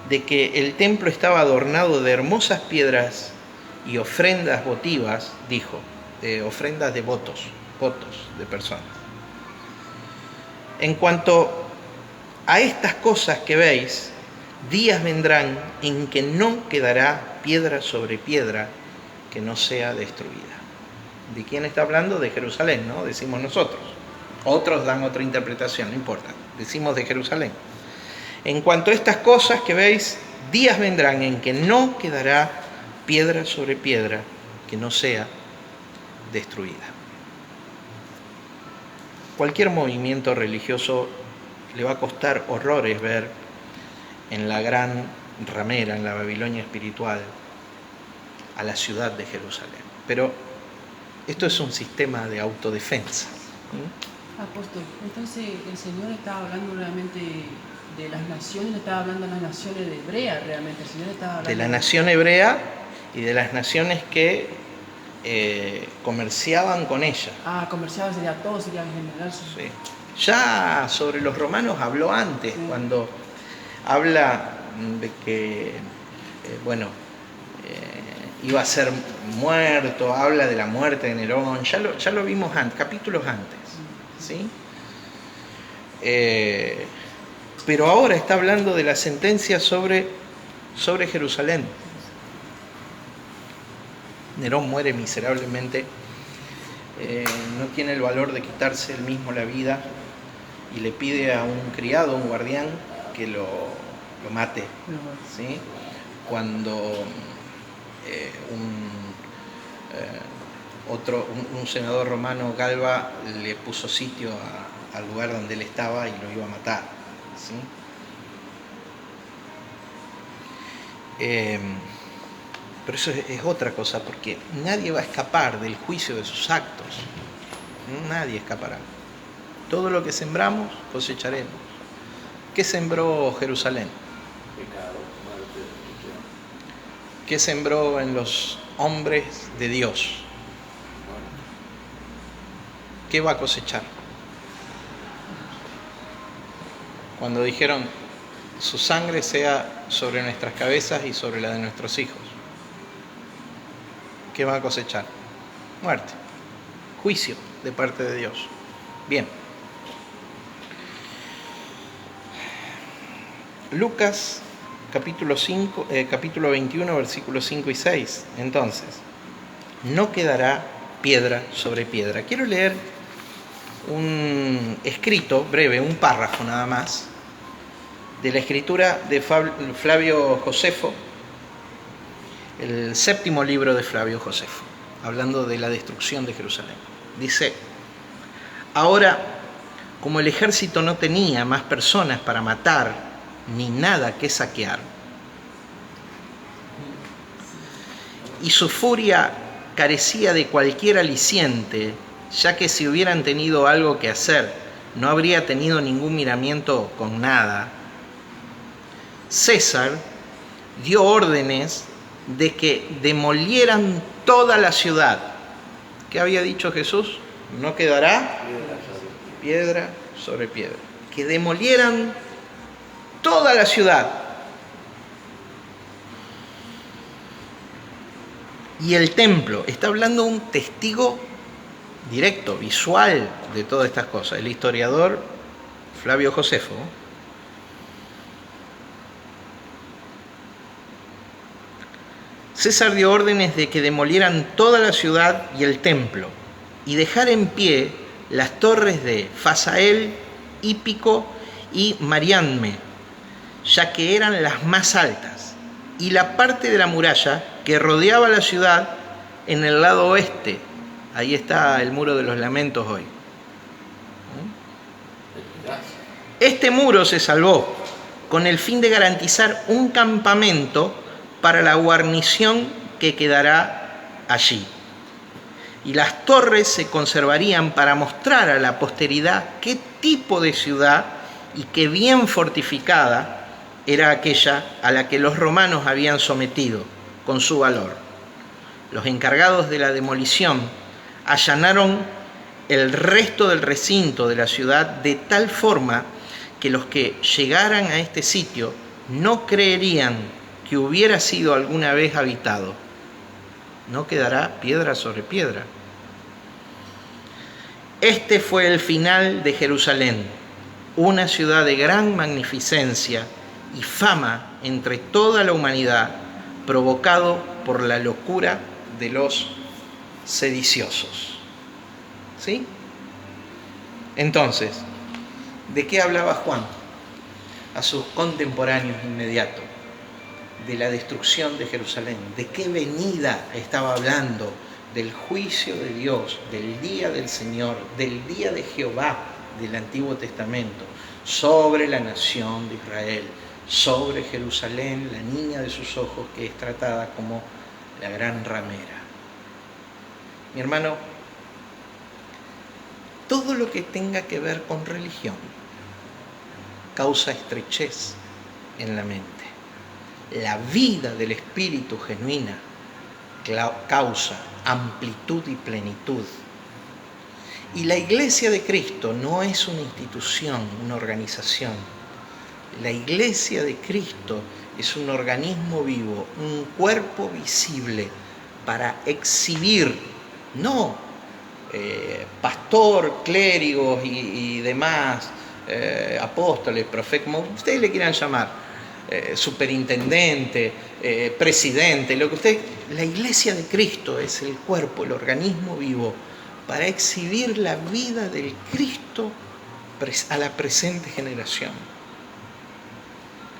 de que el templo estaba adornado de hermosas piedras y ofrendas votivas, dijo, ofrendas de votos de personas. En cuanto a estas cosas que veis, días vendrán en que no quedará piedra sobre piedra que no sea destruida. ¿De quién está hablando? De Jerusalén, ¿no? Decimos nosotros. Otros dan otra interpretación, no importa. Decimos de Jerusalén. En cuanto a estas cosas que veis, días vendrán en que no quedará piedra sobre piedra que no sea destruida. Cualquier movimiento religioso le va a costar horrores ver en la gran ramera, en la Babilonia espiritual, a la ciudad de Jerusalén. Pero esto es un sistema de autodefensa. Apóstol, entonces el Señor estaba hablando realmente de las naciones, estaba hablando de las naciones hebreas realmente. El Señor estaba hablando de la nación hebrea y de las naciones que comerciaban con ella. Comerciaban sería todo, sería en general. Sí. Ya sobre los romanos habló antes, sí, cuando habla de que, iba a ser muerto, habla de la muerte de Nerón, ya lo vimos antes, capítulos antes, ¿sí? Pero ahora está hablando de la sentencia sobre Jerusalén. Nerón muere miserablemente, no tiene el valor de quitarse él mismo la vida y le pide a un criado, un guardián, que lo mate, ¿sí? Cuando un senador romano, Galba, le puso sitio al lugar donde él estaba y lo iba a matar, ¿sí? Pero eso es otra cosa, porque nadie va a escapar del juicio de sus actos. Nadie escapará. Todo lo que sembramos, cosecharemos. ¿Qué sembró Jerusalén? Pecado, muerte, destrucción. ¿Qué sembró en los hombres de Dios? ¿Qué va a cosechar? Cuando dijeron, su sangre sea sobre nuestras cabezas y sobre la de nuestros hijos. ¿Qué va a cosechar? Muerte, juicio de parte de Dios. Bien. Lucas capítulo 21, versículos 5 y 6. Entonces, no quedará piedra sobre piedra. Quiero leer un escrito breve, un párrafo nada más, de la escritura de Flavio Josefo, el 7º libro de Flavio Josefo, hablando de la destrucción de Jerusalén. Dice: ahora, como el ejército no tenía más personas para matar, ni nada que saquear, y su furia carecía de cualquier aliciente, ya que si hubieran tenido algo que hacer, no habría tenido ningún miramiento con nada, César dio órdenes de que demolieran toda la ciudad. ¿Qué había dicho Jesús? No quedará piedra sobre piedra. Que demolieran toda la ciudad. Y el templo. Está hablando un testigo directo, visual de todas estas cosas. El historiador Flavio Josefo. César dio órdenes de que demolieran toda la ciudad y el templo y dejar en pie las torres de Fasael, Hípico y Marianme, ya que eran las más altas, y la parte de la muralla que rodeaba la ciudad en el lado oeste. Ahí está el muro de los lamentos hoy. Este muro se salvó con el fin de garantizar un campamento para la guarnición que quedará allí. Y las torres se conservarían para mostrar a la posteridad qué tipo de ciudad y qué bien fortificada era aquella a la que los romanos habían sometido con su valor. Los encargados de la demolición allanaron el resto del recinto de la ciudad de tal forma que los que llegaran a este sitio no creerían que hubiera sido alguna vez habitado. No quedará piedra sobre piedra. Este fue el final de Jerusalén, una ciudad de gran magnificencia y fama entre toda la humanidad, provocado por la locura de los sediciosos. ¿Sí? Entonces, ¿de qué hablaba Juan a sus contemporáneos inmediatos? De la destrucción de Jerusalén. ¿De qué venida estaba hablando? Del juicio de Dios, del día del Señor, del día de Jehová del Antiguo Testamento, sobre la nación de Israel, sobre Jerusalén, la niña de sus ojos, que es tratada como la gran ramera. Mi hermano, todo lo que tenga que ver con religión causa estrechez en la mente. La vida del Espíritu genuina causa amplitud y plenitud. Y la Iglesia de Cristo no es una institución, una organización. La Iglesia de Cristo es un organismo vivo, un cuerpo visible para exhibir, no pastor, clérigos y demás, apóstoles, profetas, como ustedes le quieran llamar, superintendente, presidente, lo que usted. La Iglesia de Cristo es el cuerpo, el organismo vivo para exhibir la vida del Cristo a la presente generación.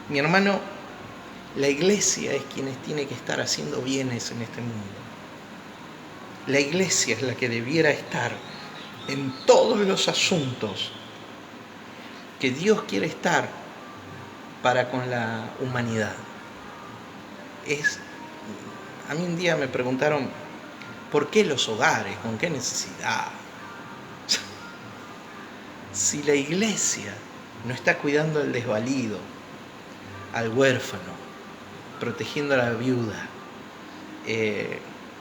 Mi hermano, la Iglesia es quien tiene que estar haciendo bienes en este mundo. La Iglesia es la que debiera estar en todos los asuntos que Dios quiere estar para con la humanidad. A mí un día me preguntaron, ¿por qué los hogares? ¿Con qué necesidad? Si la Iglesia no está cuidando al desvalido, al huérfano, protegiendo a la viuda,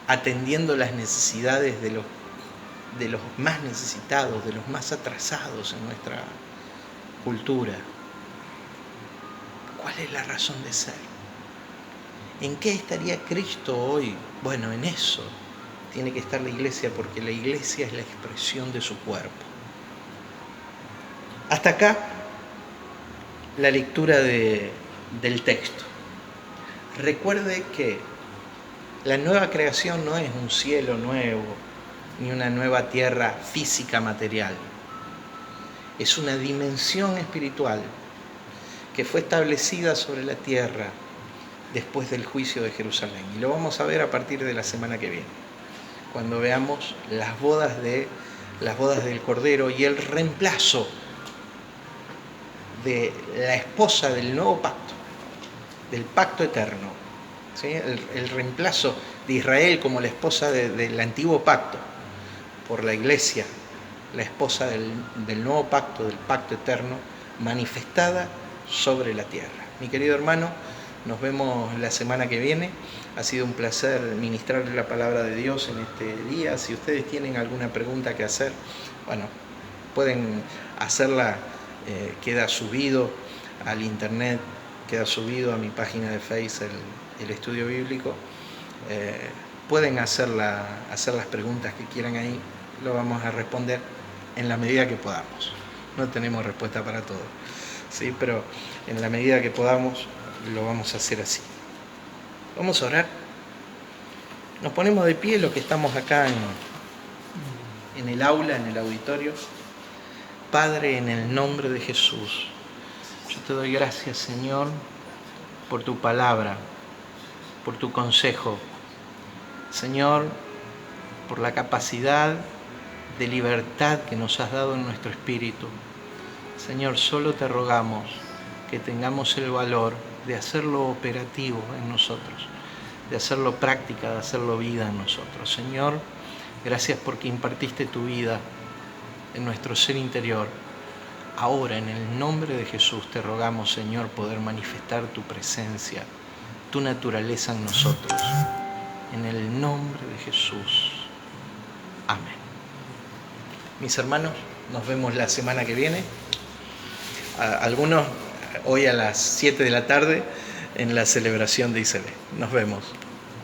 atendiendo las necesidades de los más necesitados, de los más atrasados en nuestra cultura, ¿cuál es la razón de ser? ¿En qué estaría Cristo hoy? Bueno, en eso tiene que estar la Iglesia, porque la Iglesia es la expresión de su cuerpo. Hasta acá la lectura del texto. Recuerde que La nueva creación no es un cielo nuevo, ni una nueva tierra física material. Es una dimensión espiritual que fue establecida sobre la tierra después del juicio de Jerusalén. Y lo vamos a ver a partir de la semana que viene, cuando veamos las bodas del Cordero y el reemplazo de la esposa del nuevo pacto, del pacto eterno, ¿sí? El reemplazo de Israel como la esposa del antiguo pacto por la iglesia, la esposa del nuevo pacto, del pacto eterno, manifestada sobre la tierra. Mi querido hermano, nos vemos la semana que viene. Ha sido un placer ministrarles la palabra de Dios en este día. Si ustedes tienen alguna pregunta que hacer, bueno, pueden hacerla. Queda subido al internet, queda subido a mi página de Facebook, el estudio bíblico. Pueden hacer las preguntas que quieran ahí. Lo vamos a responder en la medida que podamos. No tenemos respuesta para todo, ¿sí? Pero en la medida que podamos lo vamos a hacer así. Vamos a orar. Nos ponemos de pie los que estamos acá en el aula, en el auditorio. Padre, en el nombre de Jesús, yo te doy gracias, Señor, por tu palabra, por tu consejo. Señor, por la capacidad de libertad que nos has dado en nuestro espíritu. Señor, solo te rogamos que tengamos el valor de hacerlo operativo en nosotros, de hacerlo práctica, de hacerlo vida en nosotros. Señor, gracias porque impartiste tu vida en nuestro ser interior. Ahora, en el nombre de Jesús, te rogamos, Señor, poder manifestar tu presencia, tu naturaleza en nosotros. En el nombre de Jesús. Amén. Mis hermanos, nos vemos la semana que viene. Algunos hoy a las 7 de la tarde en la celebración de ICB. Nos vemos.